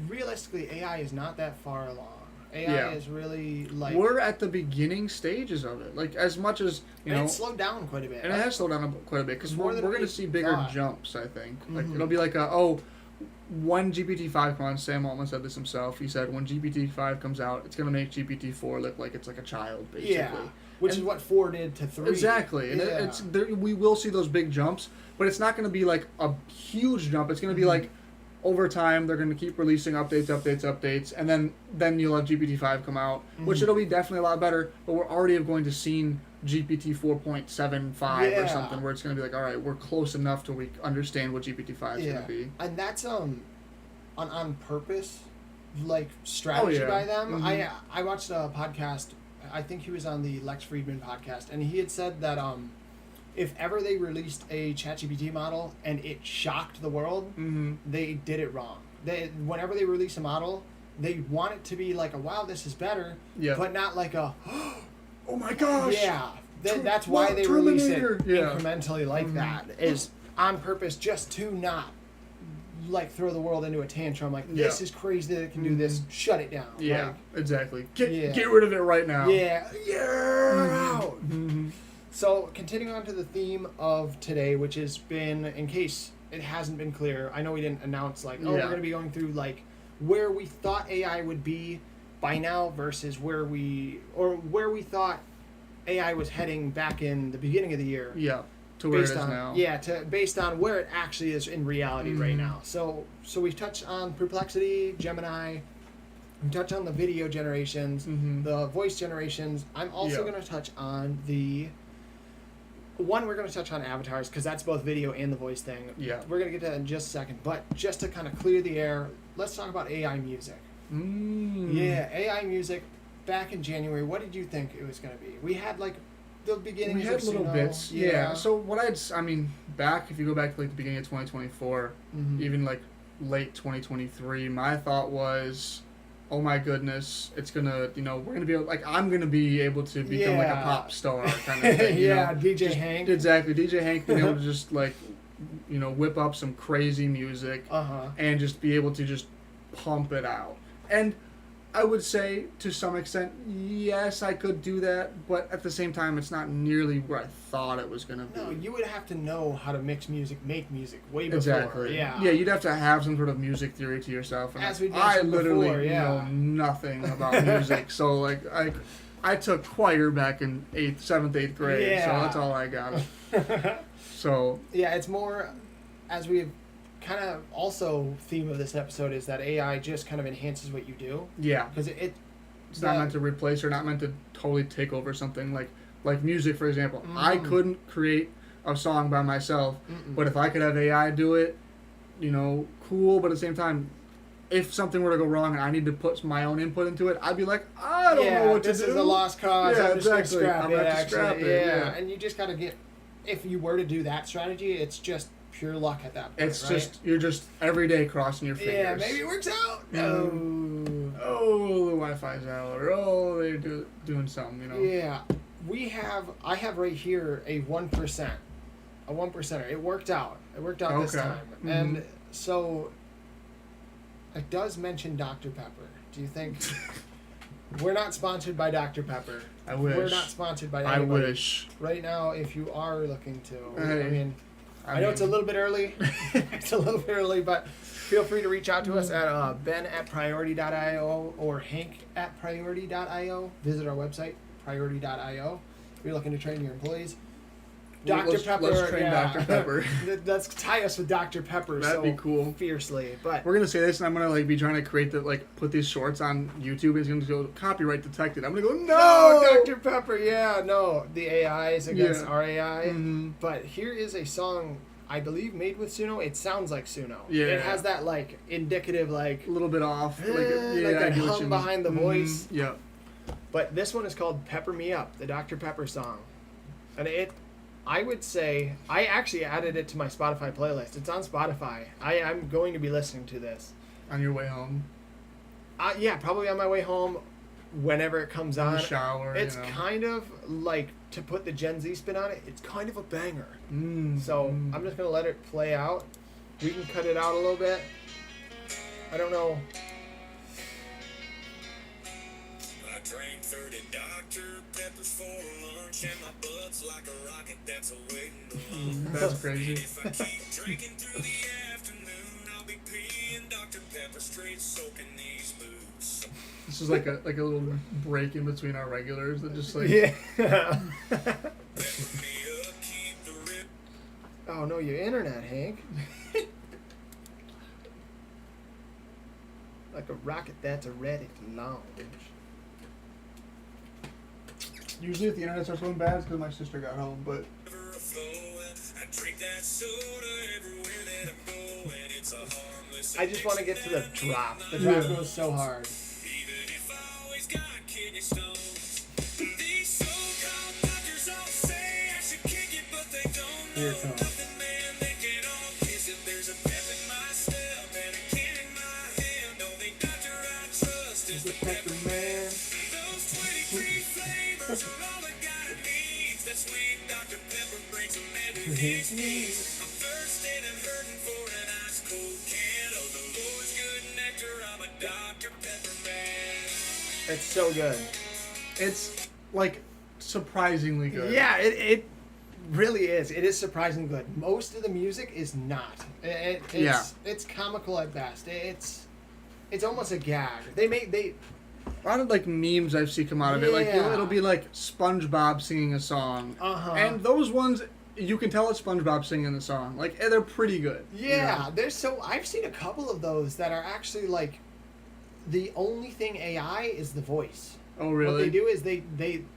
Speaker 1: realistically, AI is not that far along.
Speaker 2: AI is really like
Speaker 1: we're at the beginning stages of it. Like as much as
Speaker 2: it's slowed down quite a bit.
Speaker 1: And it has slowed down quite a bit because we're going to see bigger jumps. I think like it'll be like when GPT-5 comes on, Sam Altman said this himself. He said when GPT-5 comes out, it's going to make GPT-4 look like it's like a child, basically. Yeah,
Speaker 2: which is what 4 did to 3.
Speaker 1: Exactly, and we will see those big jumps, but it's not going to be like a huge jump. It's going to be like over time they're going to keep releasing updates, and then you'll have GPT-5 come out, which it'll be definitely a lot better. But we're already going to see GPT 4.75 or something where it's going to be like, all right, we're close enough to we understand what GPT-5 is going to be.
Speaker 2: And that's on purpose, like strategy by them. I watched a podcast. I think he was on the Lex Friedman podcast, and he had said that if ever they released a ChatGPT model and it shocked the world, they did it wrong. Whenever they release a model, they want it to be like a wow, this is better, but not like a
Speaker 1: oh my gosh.
Speaker 2: Yeah. That's why they release it incrementally like that, is on purpose just to not like throw the world into a tantrum like this is crazy that it can do this, shut it down.
Speaker 1: Yeah, exactly. Get rid of it right now.
Speaker 2: Yeah. Out. So continuing on to the theme of today, which has been, in case it hasn't been clear, I know we didn't announce we're going to be going through like where we thought AI would be by now versus where we thought AI was heading back in the beginning of the year.
Speaker 1: Yeah, to where it is now.
Speaker 2: Yeah, based on where it actually is in reality right now. So we've touched on Perplexity, Gemini. We touched on the video generations, the voice generations. I'm also going to touch on we're going to touch on avatars because that's both video and the voice thing.
Speaker 1: Yeah.
Speaker 2: We're going to get to that in just a second. But just to kind of clear the air, let's talk about AI music. Yeah, AI music. Back in January, what did you think it was going to be? We had like the beginnings.
Speaker 1: We had little bits, So back if you go back to like the beginning of 2024, even like late 2023, my thought was, oh my goodness, it's gonna, we're gonna be like I'm gonna be able to become like a pop star kind of thing.
Speaker 2: DJ Hank.
Speaker 1: Exactly, DJ Hank being able to just like, whip up some crazy music and just be able to just pump it out. And I would say, to some extent, yes, I could do that, but at the same time, it's not nearly where I thought it was going to be.
Speaker 2: No, you would have to know how to make music way before.
Speaker 1: Exactly. Yeah, you'd have to have some sort of music theory to yourself. And
Speaker 2: as we mentioned
Speaker 1: literally know nothing about music, so like I took choir back in 7th, 8th grade, so that's all I got. So
Speaker 2: yeah, it's more, as we've kind of also theme of this episode is that AI just kind of enhances what you do.
Speaker 1: Yeah.
Speaker 2: Because
Speaker 1: it's not meant to replace or not meant to totally take over something like music, for example. I couldn't create a song by myself, but if I could have AI do it, cool, but at the same time, if something were to go wrong and I need to put my own input into it, I'd be like, I don't know what to do.
Speaker 2: This is a lost cause.
Speaker 1: Yeah,
Speaker 2: I'm just
Speaker 1: exactly.
Speaker 2: I'm going to
Speaker 1: scrap it.
Speaker 2: Yeah, and you just got to get, if you were to do that strategy, it's just pure luck at that point,
Speaker 1: It's just, you're just every day crossing your fingers.
Speaker 2: Yeah, maybe it works out.
Speaker 1: Oh, the Wi-Fi's out. Or, they're doing something,
Speaker 2: Yeah. I have right here a 1%. A 1%er. It worked out. This time. And so, it does mention Dr. Pepper. Do you think... We're not sponsored by Dr. Pepper.
Speaker 1: I wish.
Speaker 2: We're not sponsored by anybody.
Speaker 1: I wish.
Speaker 2: Right now, if you are looking to...
Speaker 1: Hey.
Speaker 2: I know it's a little bit early. But feel free to reach out to us at ben@priority.io or hank@priority.io. Visit our website, priority.io. If you're looking to train your employees. Dr. Pepper.
Speaker 1: Let's train Dr. Pepper.
Speaker 2: Let's tie us with Dr. Pepper.
Speaker 1: That'd be cool.
Speaker 2: Fiercely. But
Speaker 1: we're gonna say this, and I'm gonna be trying to create put these shorts on YouTube. And it's gonna go copyright detected. I'm gonna go no,
Speaker 2: Dr. Pepper. Yeah, no, the AI is against our AI. But here is a song I believe made with Suno. It sounds like Suno.
Speaker 1: Yeah,
Speaker 2: it has that indicative
Speaker 1: a little bit off,
Speaker 2: that hum behind the voice.
Speaker 1: Yeah.
Speaker 2: But this one is called "Pepper Me Up," the Dr. Pepper song, and I would say I actually added it to my Spotify playlist. It's on Spotify. I'm going to be listening to this.
Speaker 1: On your way home?
Speaker 2: Yeah, probably on my way home whenever it comes on.
Speaker 1: In the shower.
Speaker 2: It's kind of like, to put the Gen Z spin on it, it's kind of a banger. I'm just going to let it play out. We can cut it out a little bit. I don't know.
Speaker 3: drank 30 Dr. Peppers for lunch, and my butt's like a rocket that's awaiting to launch.
Speaker 1: That's crazy.
Speaker 3: If I keep drinking through the afternoon, I'll be peeing Dr. Pepper straight soaking these boots.
Speaker 1: This is like a little break in between our regulars that just like
Speaker 2: Yeah.
Speaker 3: Pepper me up, keep the rip.
Speaker 2: Oh no, your internet, Hank. Like a rocket that's ready to launch.
Speaker 1: Usually if the internet starts going bad, it's because my sister got home, but
Speaker 3: I drink that soda everywhere that I go, and it's a harmless.
Speaker 2: I just want to get to the drop. The drop goes so hard.
Speaker 3: Even if I always got kidney stones, these so-called doctors all say I should kick it, but they don't know
Speaker 2: Here it comes.
Speaker 3: nothing, man. They can all kiss it. There's a pep in my step and a can in my hand. Only doctor I trust is the pepper man. Those 23 flavors are all the guy needs. That sweet Dr. Pepper brings him into his knees. I'm thirsty and hurting for an ice cold can of the Lord's good nectar. I'm a Dr. Pepper man.
Speaker 2: It's so good.
Speaker 1: it's like surprisingly good.
Speaker 2: Yeah, it really is. It is surprisingly good. Most of the music is not. It's comical at best. It's almost a gag. They
Speaker 1: A lot of like memes I've seen come out of it. Like
Speaker 2: Yeah.
Speaker 1: it'll be like SpongeBob singing a song, and those ones you can tell it's SpongeBob singing the song. Like they're pretty good. you
Speaker 2: Yeah,
Speaker 1: know?
Speaker 2: I've seen a couple of those that are actually like the only thing AI is the voice.
Speaker 1: Oh really?
Speaker 2: What they do is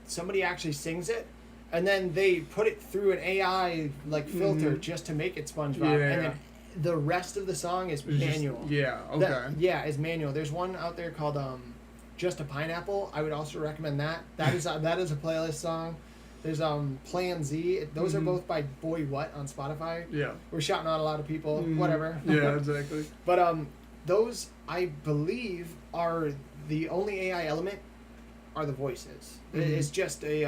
Speaker 2: somebody actually sings it, and then they put it through an AI like filter just to make it SpongeBob,
Speaker 1: Yeah.
Speaker 2: and then the rest of the song is
Speaker 1: It's just-
Speaker 2: manual.
Speaker 1: yeah. Okay.
Speaker 2: Is manual. There's one out there called Just a Pineapple. I would also recommend that. That is a playlist song. There's Plan Z. Those are both by Boy What on Spotify.
Speaker 1: Yeah.
Speaker 2: We're shouting out a lot of people. Whatever.
Speaker 1: Yeah. Exactly.
Speaker 2: But those I believe are the only AI element are the voices. It's just a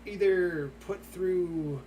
Speaker 2: either put through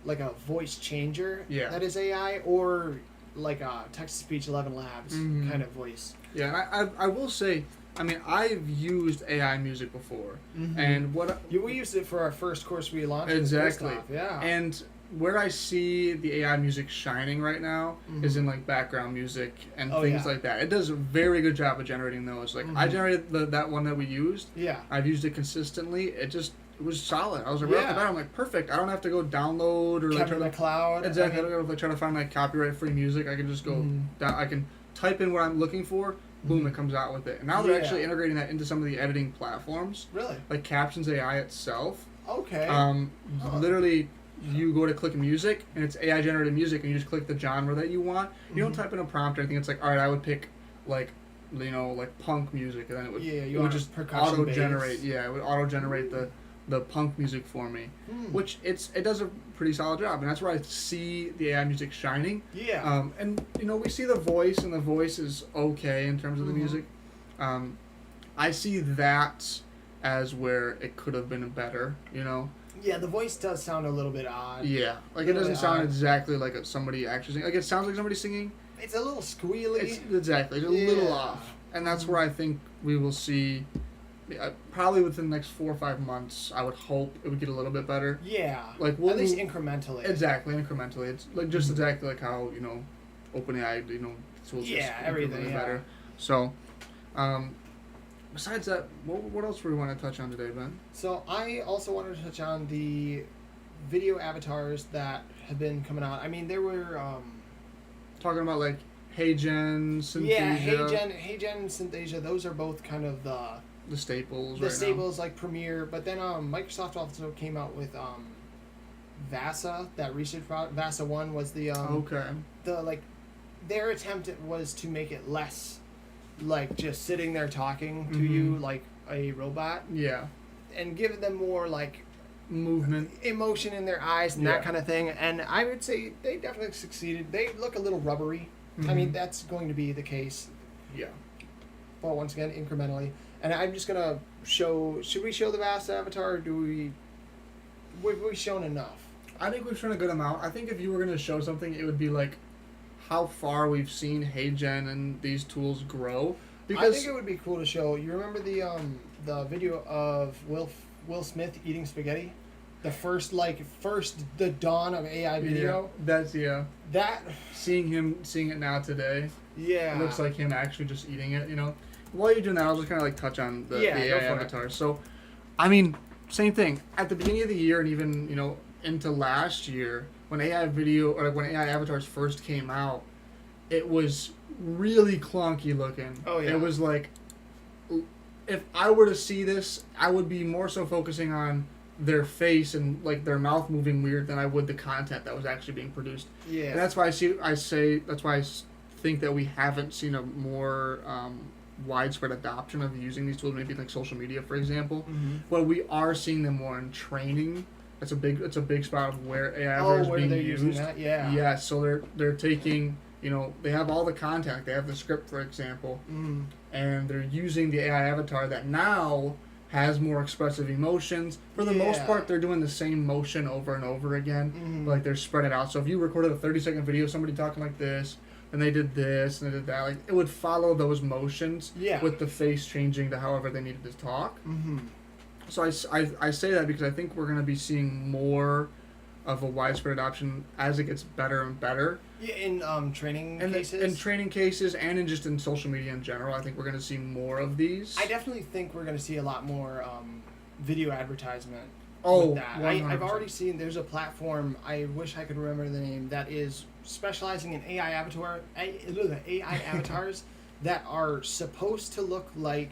Speaker 2: like a voice changer that is AI, or like a text-to-speech 11 Labs kind of voice.
Speaker 1: Yeah, and I will say, I mean, I've used AI music before, and
Speaker 2: We used it for our first course we launched. with
Speaker 1: exactly,
Speaker 2: Christoph, yeah.
Speaker 1: and where I see the AI music shining right now is in like background music and things like that. It does a very good job of generating those. Like I generated that one that we used.
Speaker 2: Yeah.
Speaker 1: I've used it consistently. It was solid. I was like, right off the bat, I'm like, perfect. I don't have to go download or like
Speaker 2: Kevin MacLeod.
Speaker 1: exactly. I don't have to like try to find like copyright free music. I can just go down. I can type in what I'm looking for. Boom! It comes out with it. And now they're actually integrating that into some of the editing platforms.
Speaker 2: Really?
Speaker 1: Like Captions AI itself.
Speaker 2: Okay.
Speaker 1: Literally, you go to click music, and it's AI generated music, and you just click the genre that you want. You don't type in a prompt or anything. It's like, all right, I would pick like, like punk music, and then it would just auto generate. Yeah, it would auto generate the punk music for me, which it does a pretty solid job, and that's where I see the AI music shining.
Speaker 2: Yeah.
Speaker 1: And we see the voice, and the voice is okay in terms of the music. I see that as where it could have been better.
Speaker 2: Yeah, the voice does sound a little bit odd.
Speaker 1: Yeah, like it doesn't sound exactly like somebody actually singing. Like it sounds like somebody singing.
Speaker 2: It's a little squealy.
Speaker 1: It's a little off, and that's where I think we will see. Probably within the next 4 or 5 months, I would hope it would get a little bit better.
Speaker 2: Yeah,
Speaker 1: like
Speaker 2: at least incrementally.
Speaker 1: Exactly, incrementally. It's like just exactly like how OpenAI, tools
Speaker 2: everything
Speaker 1: better. So, besides that, what else do we want to touch on today, Ben?
Speaker 2: So I also wanted to touch on the video avatars that have been coming out. I mean, there were
Speaker 1: talking about like HeyGen, Synthesia.
Speaker 2: Yeah, HeyGen, Synthesia. Those are both kind of the
Speaker 1: staples.
Speaker 2: Like Premiere. But then Microsoft also came out with VASA. That research product. VASA 1 was the their attempt was to make it less like just sitting there talking to you like a robot.
Speaker 1: Yeah.
Speaker 2: And give them more like
Speaker 1: movement,
Speaker 2: emotion in their eyes and that kind of thing. And I would say they definitely succeeded. They look a little rubbery. I mean, that's going to be the case.
Speaker 1: Yeah.
Speaker 2: But once again, incrementally. And I'm just going to show... Should we show the VASA avatar, or do we... Have we shown enough?
Speaker 1: I think we've shown a good amount. I think if you were going to show something, it would be like how far we've seen HeyGen and these tools grow. Because
Speaker 2: I think it would be cool to show. You remember the video of Will Smith eating spaghetti? The first the dawn of AI video.
Speaker 1: Yeah, that seeing it now today.
Speaker 2: Yeah.
Speaker 1: It looks like him actually just eating it. While you're doing that, I'll just kind of like touch on the AI avatars. So, I mean, same thing at the beginning of the year, and even into last year when AI avatars first came out, it was really clunky looking.
Speaker 2: Oh yeah.
Speaker 1: It was like, if I were to see this, I would be more so focusing on their face and like their mouth moving weird than I would the content that was actually being produced.
Speaker 2: Yeah.
Speaker 1: And that's why that's why I think that we haven't seen a more widespread adoption of using these tools, maybe like social media, for example.
Speaker 2: Mm-hmm.
Speaker 1: But we are seeing them more in training. It's a big spot of where AI is being used.
Speaker 2: Using that? Yeah.
Speaker 1: Yeah. So they're taking, they have all the content. They have the script, for example, and they're using the AI avatar that now has more expressive emotions. For the most part, they're doing the same motion over and over again. Like they're spread it out. So if you recorded a 30-second video of somebody talking like this, and they did this and they did that, like it would follow those motions with the face changing to however they needed to talk. So I say that because I think we're going to be seeing more of a widespread adoption as it gets better and better.
Speaker 2: Yeah, in training cases?
Speaker 1: In training cases and in social media in general, I think we're going to see more of these.
Speaker 2: I definitely think we're going to see a lot more video advertisement
Speaker 1: with
Speaker 2: that. I've already seen there's a platform, I wish I could remember the name, that is specializing in AI avatars that are supposed to look like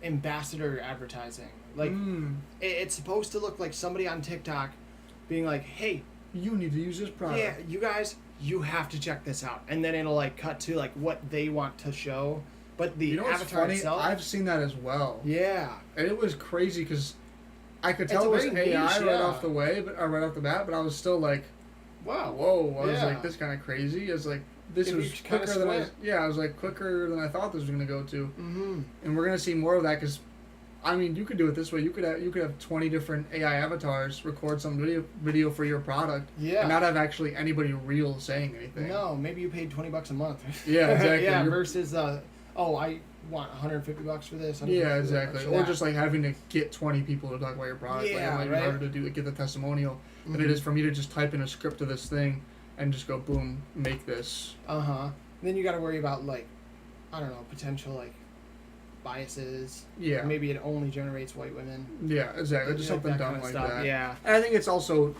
Speaker 2: ambassador advertising. Like it's supposed to look like somebody on TikTok being like, "Hey,
Speaker 1: you need to use this product.
Speaker 2: Yeah, you guys, you have to check this out." And then it'll like cut to like what they want to show. But the avatar itself,
Speaker 1: I've seen that as well.
Speaker 2: Yeah,
Speaker 1: and it was crazy because I could tell it was AI right off the bat, but I was still like,
Speaker 2: "Wow,
Speaker 1: whoa!" I was like, "This kind of crazy." I was like, "This was quicker than I was like quicker than I thought this was gonna go to." And we're gonna see more of that because, I mean, you could do it this way. You could have 20 different AI avatars record some video for your product, and not have actually anybody real saying anything.
Speaker 2: No, maybe you paid $20 a month.
Speaker 1: Yeah, exactly.
Speaker 2: Yeah, versus I want $150 for this.
Speaker 1: Yeah, exactly. Or just like having to get 20 people to talk about your product.
Speaker 2: Yeah,
Speaker 1: like, harder to get the testimonial than it is for me to just type in a script to this thing and just go boom, make this.
Speaker 2: Then you got to worry about like, I don't know, potential like biases.
Speaker 1: Yeah.
Speaker 2: Maybe it only generates white women.
Speaker 1: Yeah, exactly. Just something dumb like that.
Speaker 2: Yeah.
Speaker 1: And I think it's also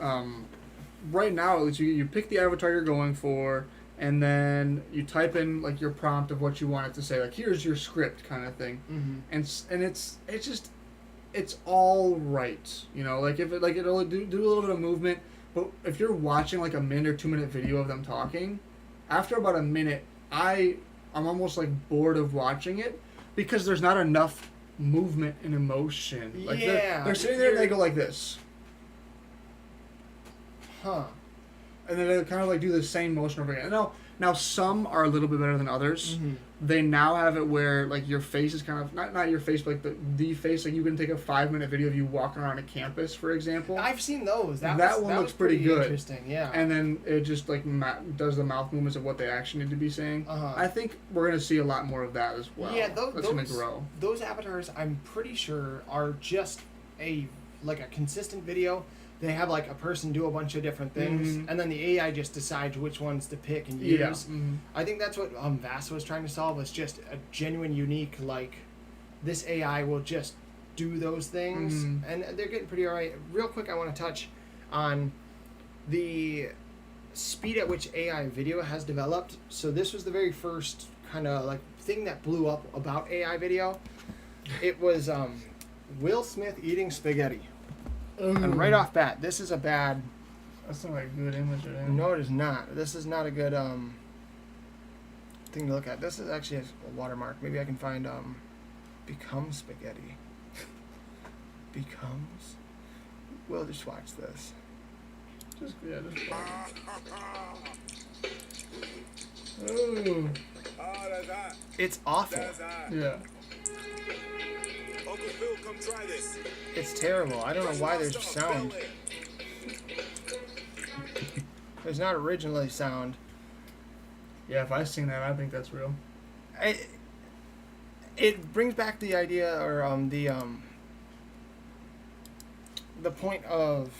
Speaker 1: right now at least you pick the avatar you're going for, and then you type in like your prompt of what you want it to say, like here's your script kind of thing, and it's all right, like if it it'll do a little bit of movement, but if you're watching like a minute or 2 minute video of them talking, after about a minute, I'm almost like bored of watching it because there's not enough movement and emotion. Like they're sitting there and they go like this. And then they kind of like do the same motion over again. Now some are a little bit better than others. They now have it where like your face is kind of not your face, but like the face. Like you can take a 5-minute video of you walking around a campus, for example.
Speaker 2: I've seen those.
Speaker 1: That one looks pretty good.
Speaker 2: Interesting, yeah.
Speaker 1: And then it just like does the mouth movements of what they actually need to be saying. I think we're gonna see a lot more of that as well.
Speaker 2: Yeah,
Speaker 1: that's gonna grow.
Speaker 2: Those avatars, I'm pretty sure, are just a consistent video. They have like a person do a bunch of different things, and then the AI just decides which ones to pick and use.
Speaker 1: Yeah.
Speaker 2: I think that's what Vasa was trying to solve, was just a genuine, unique, like, this AI will just do those things, and they're getting pretty alright. Real quick, I want to touch on the speed at which AI video has developed. So this was the very first kind of like thing that blew up about AI video. It was Will Smith eating spaghetti. And right off bat, this is a bad...
Speaker 1: That's not a good image of him.
Speaker 2: No, it is not. This is not a good thing to look at. This is actually a watermark. Maybe I can find Becomes Spaghetti. Becomes... We'll just watch this.
Speaker 1: Just oh.
Speaker 2: It's awful.
Speaker 1: Yeah.
Speaker 3: Uncle Phil, come try this.
Speaker 2: It's terrible. I don't know why there's sound. There's not originally sound.
Speaker 1: Yeah, if I seen that, I think that's real.
Speaker 2: It brings back the idea, or the point of,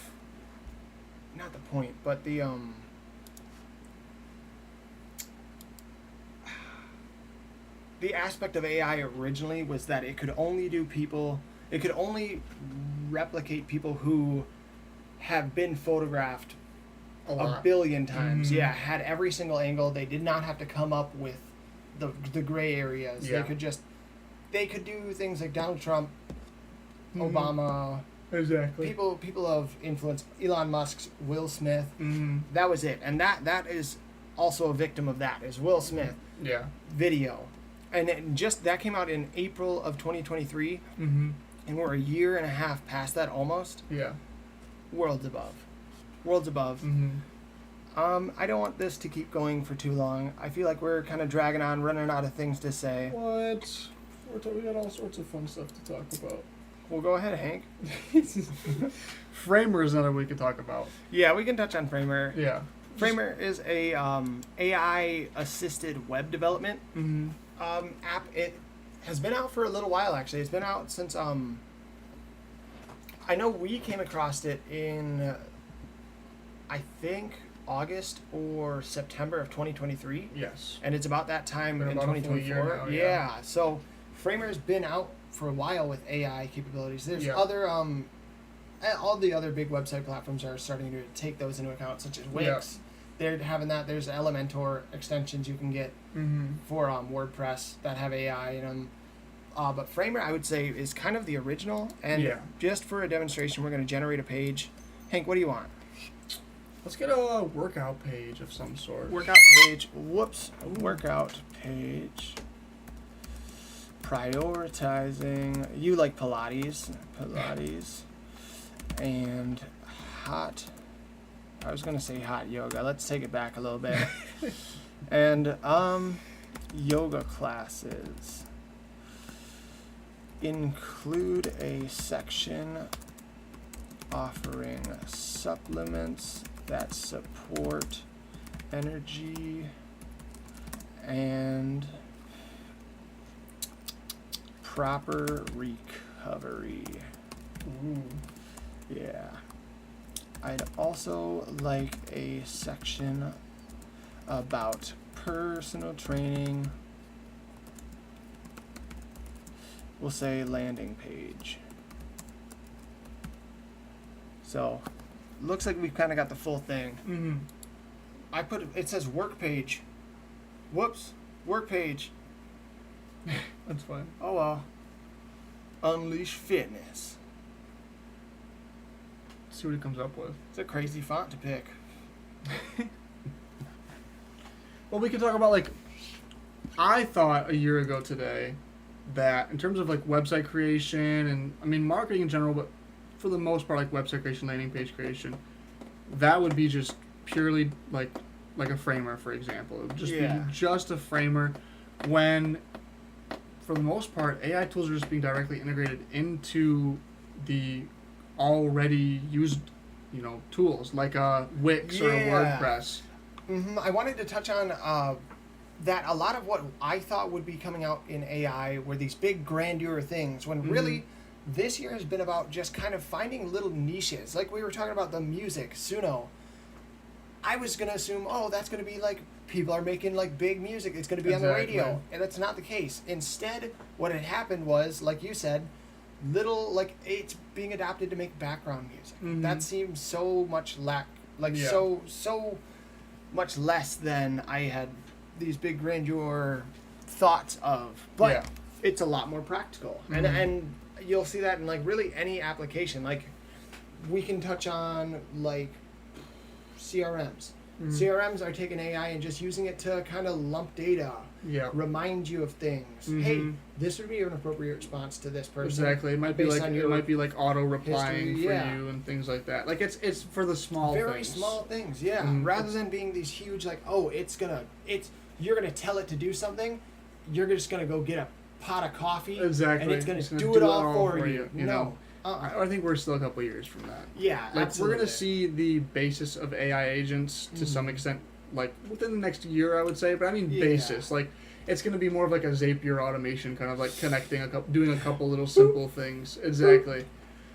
Speaker 2: not the point, but the aspect of AI originally was that it could only replicate people who have been photographed a billion times.
Speaker 1: Mm-hmm.
Speaker 2: Yeah, had every single angle. They did not have to come up with the gray areas.
Speaker 1: Yeah.
Speaker 2: They could do things like Donald Trump,
Speaker 1: Mm-hmm.
Speaker 2: Obama,
Speaker 1: Exactly.
Speaker 2: people of influence, Elon Musk's Will Smith.
Speaker 1: Mm-hmm.
Speaker 2: That was it, and that is also a victim of that. Is Will Smith
Speaker 1: Yeah.
Speaker 2: video, and that came out in April of 2023,
Speaker 1: Mm-hmm.
Speaker 2: and we're a year and a half past that almost.
Speaker 1: Yeah.
Speaker 2: Worlds above.
Speaker 1: Mm-hmm.
Speaker 2: I don't want this to keep going for too long. I feel like we're kind of dragging on, running out of things to say.
Speaker 1: What? We got all sorts of fun stuff to talk about.
Speaker 2: Well, go ahead, Hank.
Speaker 1: Framer is another we could talk about.
Speaker 2: Yeah, we can touch on Framer.
Speaker 1: Yeah.
Speaker 2: Framer is a AI-assisted web development
Speaker 1: Mm-hmm.
Speaker 2: app. It has been out for a little while, actually. It's been out since I know we came across it in I think August or September of 2023.
Speaker 1: Yes.
Speaker 2: And it's about that time
Speaker 1: Been
Speaker 2: in
Speaker 1: about a full
Speaker 2: 2024.
Speaker 1: year now,
Speaker 2: yeah.
Speaker 1: yeah.
Speaker 2: So Framer's been out for a while with AI capabilities. There's
Speaker 1: Yeah.
Speaker 2: other all the other big website platforms are starting to take those into account, such as Wix.
Speaker 1: Yeah.
Speaker 2: They're having that. There's Elementor extensions you can get
Speaker 1: Mm-hmm.
Speaker 2: for WordPress that have AI in them. But Framer, I would say, is kind of the original. And
Speaker 1: Yeah.
Speaker 2: just for a demonstration, we're going to generate a page. Hank, what do you want?
Speaker 1: Let's get a workout page of some sort.
Speaker 2: Workout page. Whoops. Workout page. Prioritizing. You like Pilates. And hot. I was going to say hot yoga. Let's take it back a little bit. And yoga classes. Include a section offering supplements that support energy and proper recovery.
Speaker 1: Ooh.
Speaker 2: Yeah. I'd also like a section about personal training. We'll say landing page. So, looks like we've kind of got the full thing.
Speaker 1: Mm-hmm.
Speaker 2: It says work page. Whoops, work page.
Speaker 1: That's fine.
Speaker 2: Oh well. Unleash fitness.
Speaker 1: See what he comes up with.
Speaker 2: It's a crazy font to pick.
Speaker 1: Well, we could talk about, like, I thought a year ago today that in terms of, like, website creation and, I mean, marketing in general, but for the most part, like, website creation, landing page creation, that would be just purely, like a framer, for example. It would just be just a framer when, for the most part, AI tools are just being directly integrated into the already used, tools, like Wix or WordPress.
Speaker 2: Mm-hmm. I wanted to touch on that a lot of what I thought would be coming out in AI were these big grandeur things, when really this year has been about just kind of finding little niches. Like we were talking about the music, Suno. I was going to assume, that's going to be like people are making like big music. It's going to be on the radio. And that's not the case. Instead, what had happened was, like you said, it's being adopted to make background music.
Speaker 1: Mm-hmm.
Speaker 2: That seems so much so much less than I had these big grandeur thoughts of. But it's a lot more practical.
Speaker 1: Mm-hmm.
Speaker 2: And you'll see that in like really any application. Like we can touch on like CRMs. Mm-hmm. CRMs are taking AI and just using it to kind of lump data, remind you of things.
Speaker 1: Mm-hmm.
Speaker 2: Hey, this would be an appropriate response to this person.
Speaker 1: Exactly. It might be like auto replying
Speaker 2: history,
Speaker 1: for you and things like that. Like it's for the small things.
Speaker 2: Very small things, yeah.
Speaker 1: Mm-hmm.
Speaker 2: Rather than being these huge like, you're gonna tell it to do something, you're just gonna go get a pot of coffee.
Speaker 1: Exactly.
Speaker 2: And it's gonna do it all for you.
Speaker 1: You know. I think we're still a couple years from that.
Speaker 2: Yeah,
Speaker 1: like
Speaker 2: absolutely.
Speaker 1: we're gonna see the basis of AI agents to some extent like within the next year, I would say. But I mean basis, like it's going to be more of like a Zapier automation, kind of like connecting doing a couple little simple things. Exactly.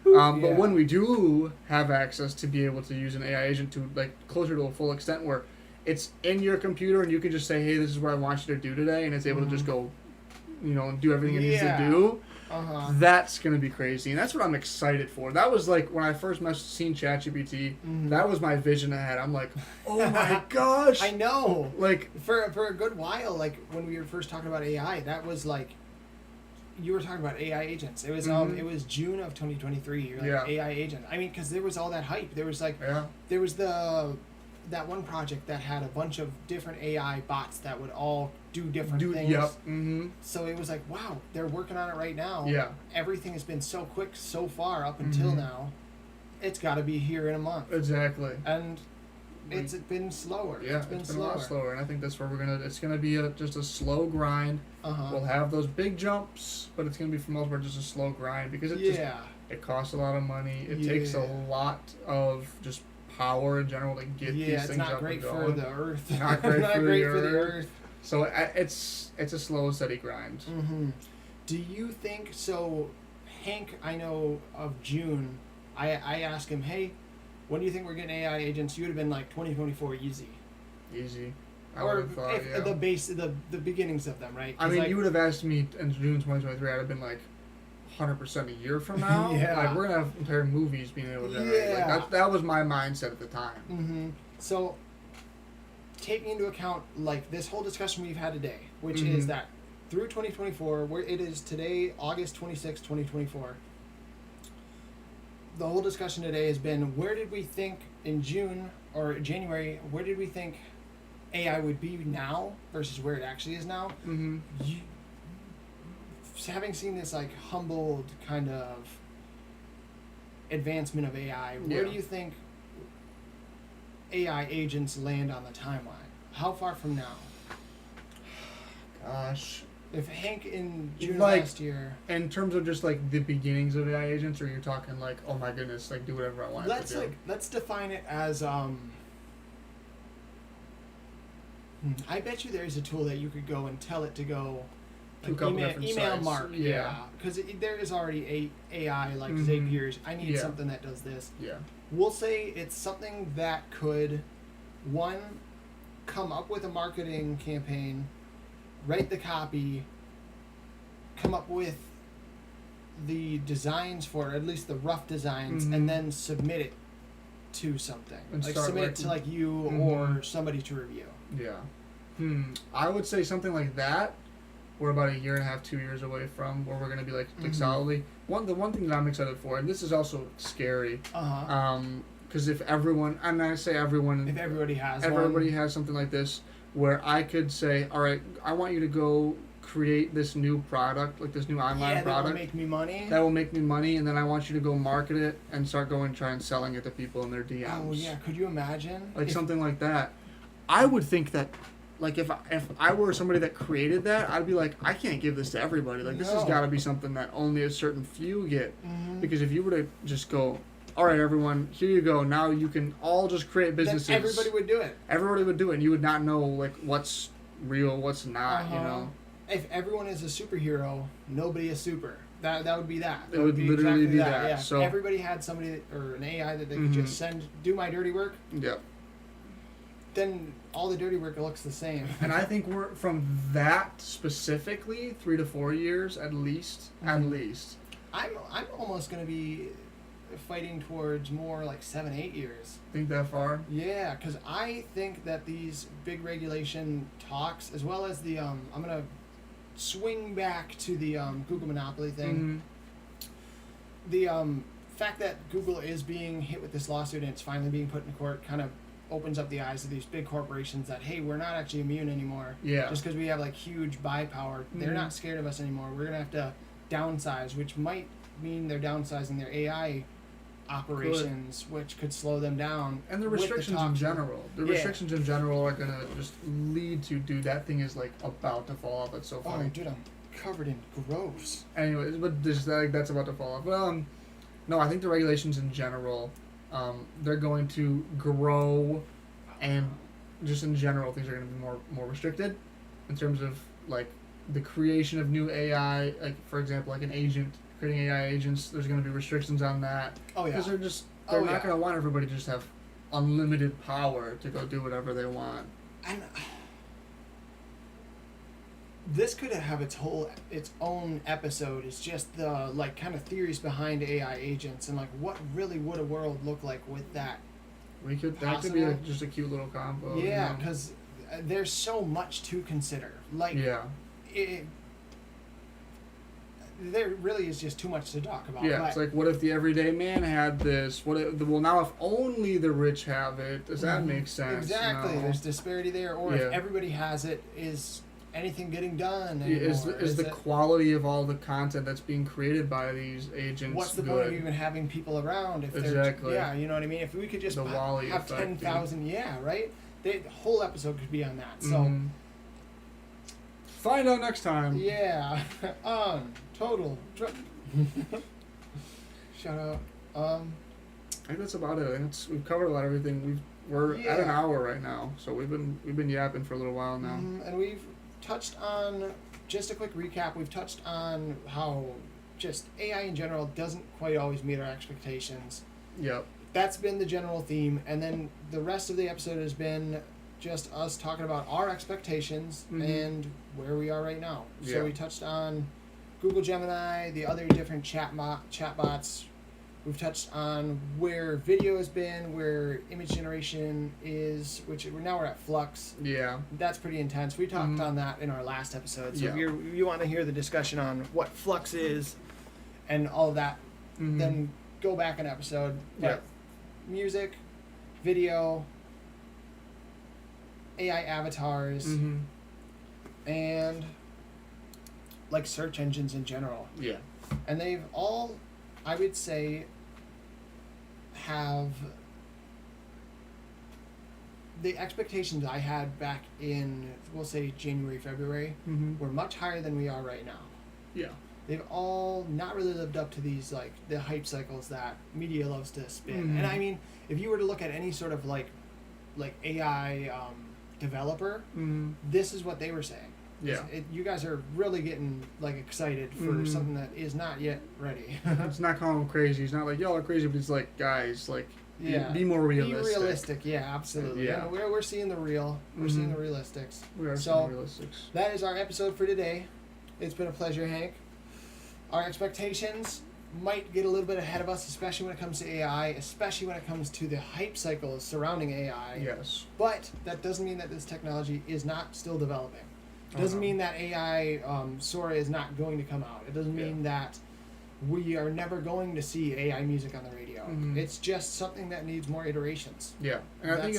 Speaker 1: But when we do have access to be able to use an AI agent to like closer to a full extent where it's in your computer and you can just say, hey, this is what I want you to do today, and it's able to just go, do everything it needs to do. That's going to be crazy, and that's what I'm excited for. That was like when I first seen ChatGPT, that was my vision ahead. I'm like, oh my gosh.
Speaker 2: I know.
Speaker 1: Like
Speaker 2: for a good while, like when we were first talking about AI, that was like, you were talking about AI agents. It was it was June of 2023. You're like AI agent. I mean, because there was all that hype. There was like there was that one project that had a bunch of different AI bots that would all do different things.
Speaker 1: Yep.
Speaker 2: So it was like, wow, they're working on it right now.
Speaker 1: Yeah.
Speaker 2: Everything has been so quick so far up until now. It's got to be here in a month.
Speaker 1: Exactly.
Speaker 2: And it's been slower.
Speaker 1: Yeah, it's been a lot slower, and I think that's where it's gonna be just a slow grind. We'll have those big jumps, but it's gonna be for the most part just a slow grind because it costs a lot of money. It takes a lot of just power in general to get these things up and going.
Speaker 2: It's not great for the earth.
Speaker 1: Not great,
Speaker 2: not
Speaker 1: for,
Speaker 2: great
Speaker 1: the
Speaker 2: for the earth.
Speaker 1: So it's a slow, steady grind.
Speaker 2: Do you think so? Hank, I know of June. I asked him, hey, when do you think we're getting AI agents? You would have been like 2024 easy.
Speaker 1: Easy. I
Speaker 2: or
Speaker 1: would have thought,
Speaker 2: the beginnings of them, right?
Speaker 1: I mean, you would have asked me in June 2023, I'd have been like 100% a year from now. Like, we're going to have entire movies being able to generate. Like, that was my mindset at the time.
Speaker 2: So, taking into account, like, this whole discussion we've had today, which is that through 2024, where it is today, August 26, 2024, the whole discussion today has been, where did we think in June or January, where did we think AI would be now versus where it actually is now? Having seen this like humbled kind of advancement of AI, where do you think AI agents land on the timeline? How far from now?
Speaker 1: Gosh.
Speaker 2: If Hank in June last year...
Speaker 1: In terms of just like the beginnings of AI agents, or you're talking like, oh my goodness, like do whatever I want to do?
Speaker 2: Let's define it as... I bet you there's a tool that you could go and tell it to go... Like email Mark, because there is already AI like Zapier's. I need something that does this. We'll say it's something that could, one, come up with a marketing campaign, write the copy, come up with the designs for it, at least the rough designs, and then submit it to something.
Speaker 1: And
Speaker 2: like submit it to like you or somebody to review.
Speaker 1: I would say something like that. We're about a year and a half, 2 years away from where we're going to be like solidly. The one thing that I'm excited for, and this is also scary, because if everyone, and I say everyone,
Speaker 2: if everybody
Speaker 1: has something like this, where I could say, all right, I want you to go create this new product, like this new online product.
Speaker 2: That will make me money.
Speaker 1: That will make me money, and then I want you to go market it and start going try and selling it to people in their DMs.
Speaker 2: Oh yeah, could you imagine?
Speaker 1: Like something like that. I would think that. Like, if I were somebody that created that, I'd be like, I can't give this to everybody. Like, this has got to be something that only a certain few get. Because if you were to just go, all right, everyone, here you go. Now you can all just create businesses.
Speaker 2: Then everybody would do it.
Speaker 1: Everybody would do it. And you would not know, like, what's real, what's not, you know?
Speaker 2: If everyone is a superhero, nobody is super. That would be that.
Speaker 1: It would literally be that.
Speaker 2: Yeah.
Speaker 1: So
Speaker 2: everybody had somebody or an AI that they could just do my dirty work.
Speaker 1: Yep.
Speaker 2: Then all the dirty work looks the same.
Speaker 1: And I think we're from that specifically 3 to 4 years at least. At least.
Speaker 2: I'm almost gonna be fighting towards more like 7-8 years.
Speaker 1: Think that far?
Speaker 2: Yeah, because I think that these big regulation talks, as well as the I'm gonna swing back to the Google monopoly thing. The fact that Google is being hit with this lawsuit and it's finally being put in court kind of opens up the eyes of these big corporations that, hey, we're not actually immune anymore.
Speaker 1: Yeah.
Speaker 2: Just because we have like huge buy power, they're not scared of us anymore. We're gonna have to downsize, which might mean they're downsizing their AI operations, which could slow them down.
Speaker 1: And the restrictions in general. The restrictions in general are gonna just lead to, dude, that thing is like about to fall off. It's so funny.
Speaker 2: Oh, dude, I'm covered in gross.
Speaker 1: Anyways, but that's about to fall off. But no, I think the regulations in general. They're going to grow and just in general, things are going to be more restricted in terms of like the creation of new AI. Like for example, like an agent creating AI agents. There's going to be restrictions on that.
Speaker 2: Oh yeah.
Speaker 1: Because they're not going to want everybody to just have unlimited power to go do whatever they want.
Speaker 2: And this could have its own episode. It's just the like kind of theories behind AI agents and like what really would a world look like with that.
Speaker 1: That could be just a cute little combo.
Speaker 2: Yeah, because there's so much to consider. Like there really is just too much to talk about.
Speaker 1: Yeah, it's like, what if the everyday man had this? Now if only the rich have it, does that make sense?
Speaker 2: Exactly.
Speaker 1: No.
Speaker 2: There's disparity there. Or if everybody has it, is anything getting done anymore?
Speaker 1: Is the quality of all the content that's being created by these agents
Speaker 2: what's the
Speaker 1: good?
Speaker 2: point of even having people around if
Speaker 1: exactly.
Speaker 2: they're... Yeah, you know what I mean? If we could just have 10,000... Yeah, right? The whole episode could be on that. So...
Speaker 1: Find out next time.
Speaker 2: Yeah. Total. Shout out.
Speaker 1: I think that's about it. We've covered a lot of everything. We're at an hour right now, so we've been yapping for a little while now.
Speaker 2: And we've touched on, just a quick recap, we've touched on how just AI in general doesn't quite always meet our expectations.
Speaker 1: Yep.
Speaker 2: That's been the general theme, and then the rest of the episode has been just us talking about our expectations and where we are right now.
Speaker 1: Yeah.
Speaker 2: So we touched on Google Gemini, the other different chatbots. We've touched on where video has been, where image generation is, which now we're at Flux.
Speaker 1: Yeah.
Speaker 2: That's pretty intense. We talked on that in our last episode. So if you want to hear the discussion on what Flux is and all of that, then go back an episode. But music, video, AI avatars, and like search engines in general.
Speaker 1: Yeah.
Speaker 2: And they've all, I would say, have the expectations I had back in, we'll say January, February, were much higher than we are right now.
Speaker 1: Yeah.
Speaker 2: They've all not really lived up to these, like, the hype cycles that media loves to spin. And I mean, if you were to look at any sort of like AI developer, this is what they were saying.
Speaker 1: Yeah.
Speaker 2: You guys are really getting like excited for something that is not yet ready.
Speaker 1: It's not calling him crazy. He's not like, y'all are crazy, but he's like, guys, like, be more realistic.
Speaker 2: Be realistic, yeah, absolutely.
Speaker 1: Yeah.
Speaker 2: And we're seeing the real. We're seeing the realistics.
Speaker 1: We are seeing the realistics.
Speaker 2: That is our episode for today. It's been a pleasure, Hank. Our expectations might get a little bit ahead of us, especially when it comes to AI, especially when it comes to the hype cycles surrounding AI.
Speaker 1: Yes.
Speaker 2: But that doesn't mean that this technology is not still developing. It doesn't mean that AI Sora is not going to come out. It doesn't mean that we are never going to see AI music on the radio. It's just something that needs more iterations. Yeah, and I think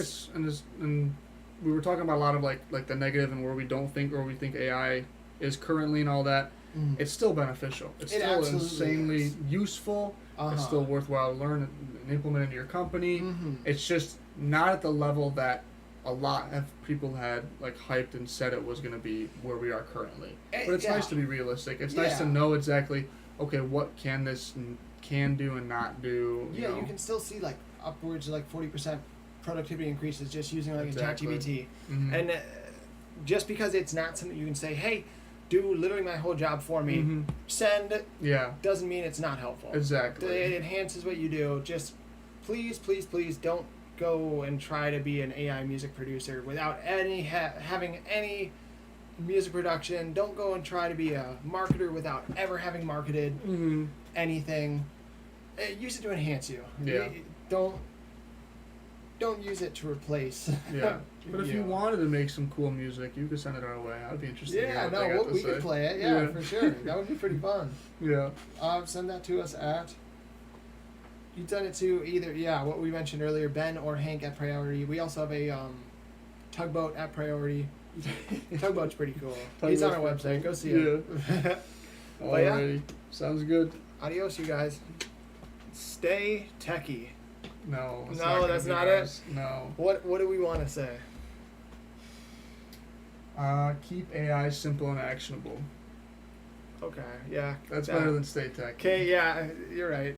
Speaker 2: and we were talking about a lot of like the negative and where we don't think or we think AI is currently and all that. It's still beneficial. It's still insanely useful. It's still worthwhile to learn and implement into your company. It's just not at the level that a lot of people had like hyped and said it was going to be where we are currently. But it's nice to be realistic. It's nice to know exactly, okay, what can this can do and not do. You know? You can still see like upwards of like 40% productivity increases just using like a ChatGPT. And just because it's not something you can say, hey, do literally my whole job for me, send, doesn't mean it's not helpful. Exactly. It enhances what you do. Just please, please, please don't go and try to be an AI music producer without any having any music production. Don't go and try to be a marketer without ever having marketed anything. Use it to enhance you. Don't use it to replace.
Speaker 1: But if you wanted to make some cool music, you could send it our way. I'd be interested.
Speaker 2: We could play it. For sure. That would be pretty fun. Send that to us at. You send it to either what we mentioned earlier, Ben or Hank at Priority. We also have a Tugboat at Priority. Tugboat's pretty cool. He's on our website. Go see it.
Speaker 1: Alrighty. Sounds good.
Speaker 2: Adios, you guys. Stay techie.
Speaker 1: No,
Speaker 2: that's not it.
Speaker 1: No.
Speaker 2: What do we want to say?
Speaker 1: Keep AI simple and actionable.
Speaker 2: Okay, yeah.
Speaker 1: That's better than stay tech.
Speaker 2: Okay, yeah, you're right.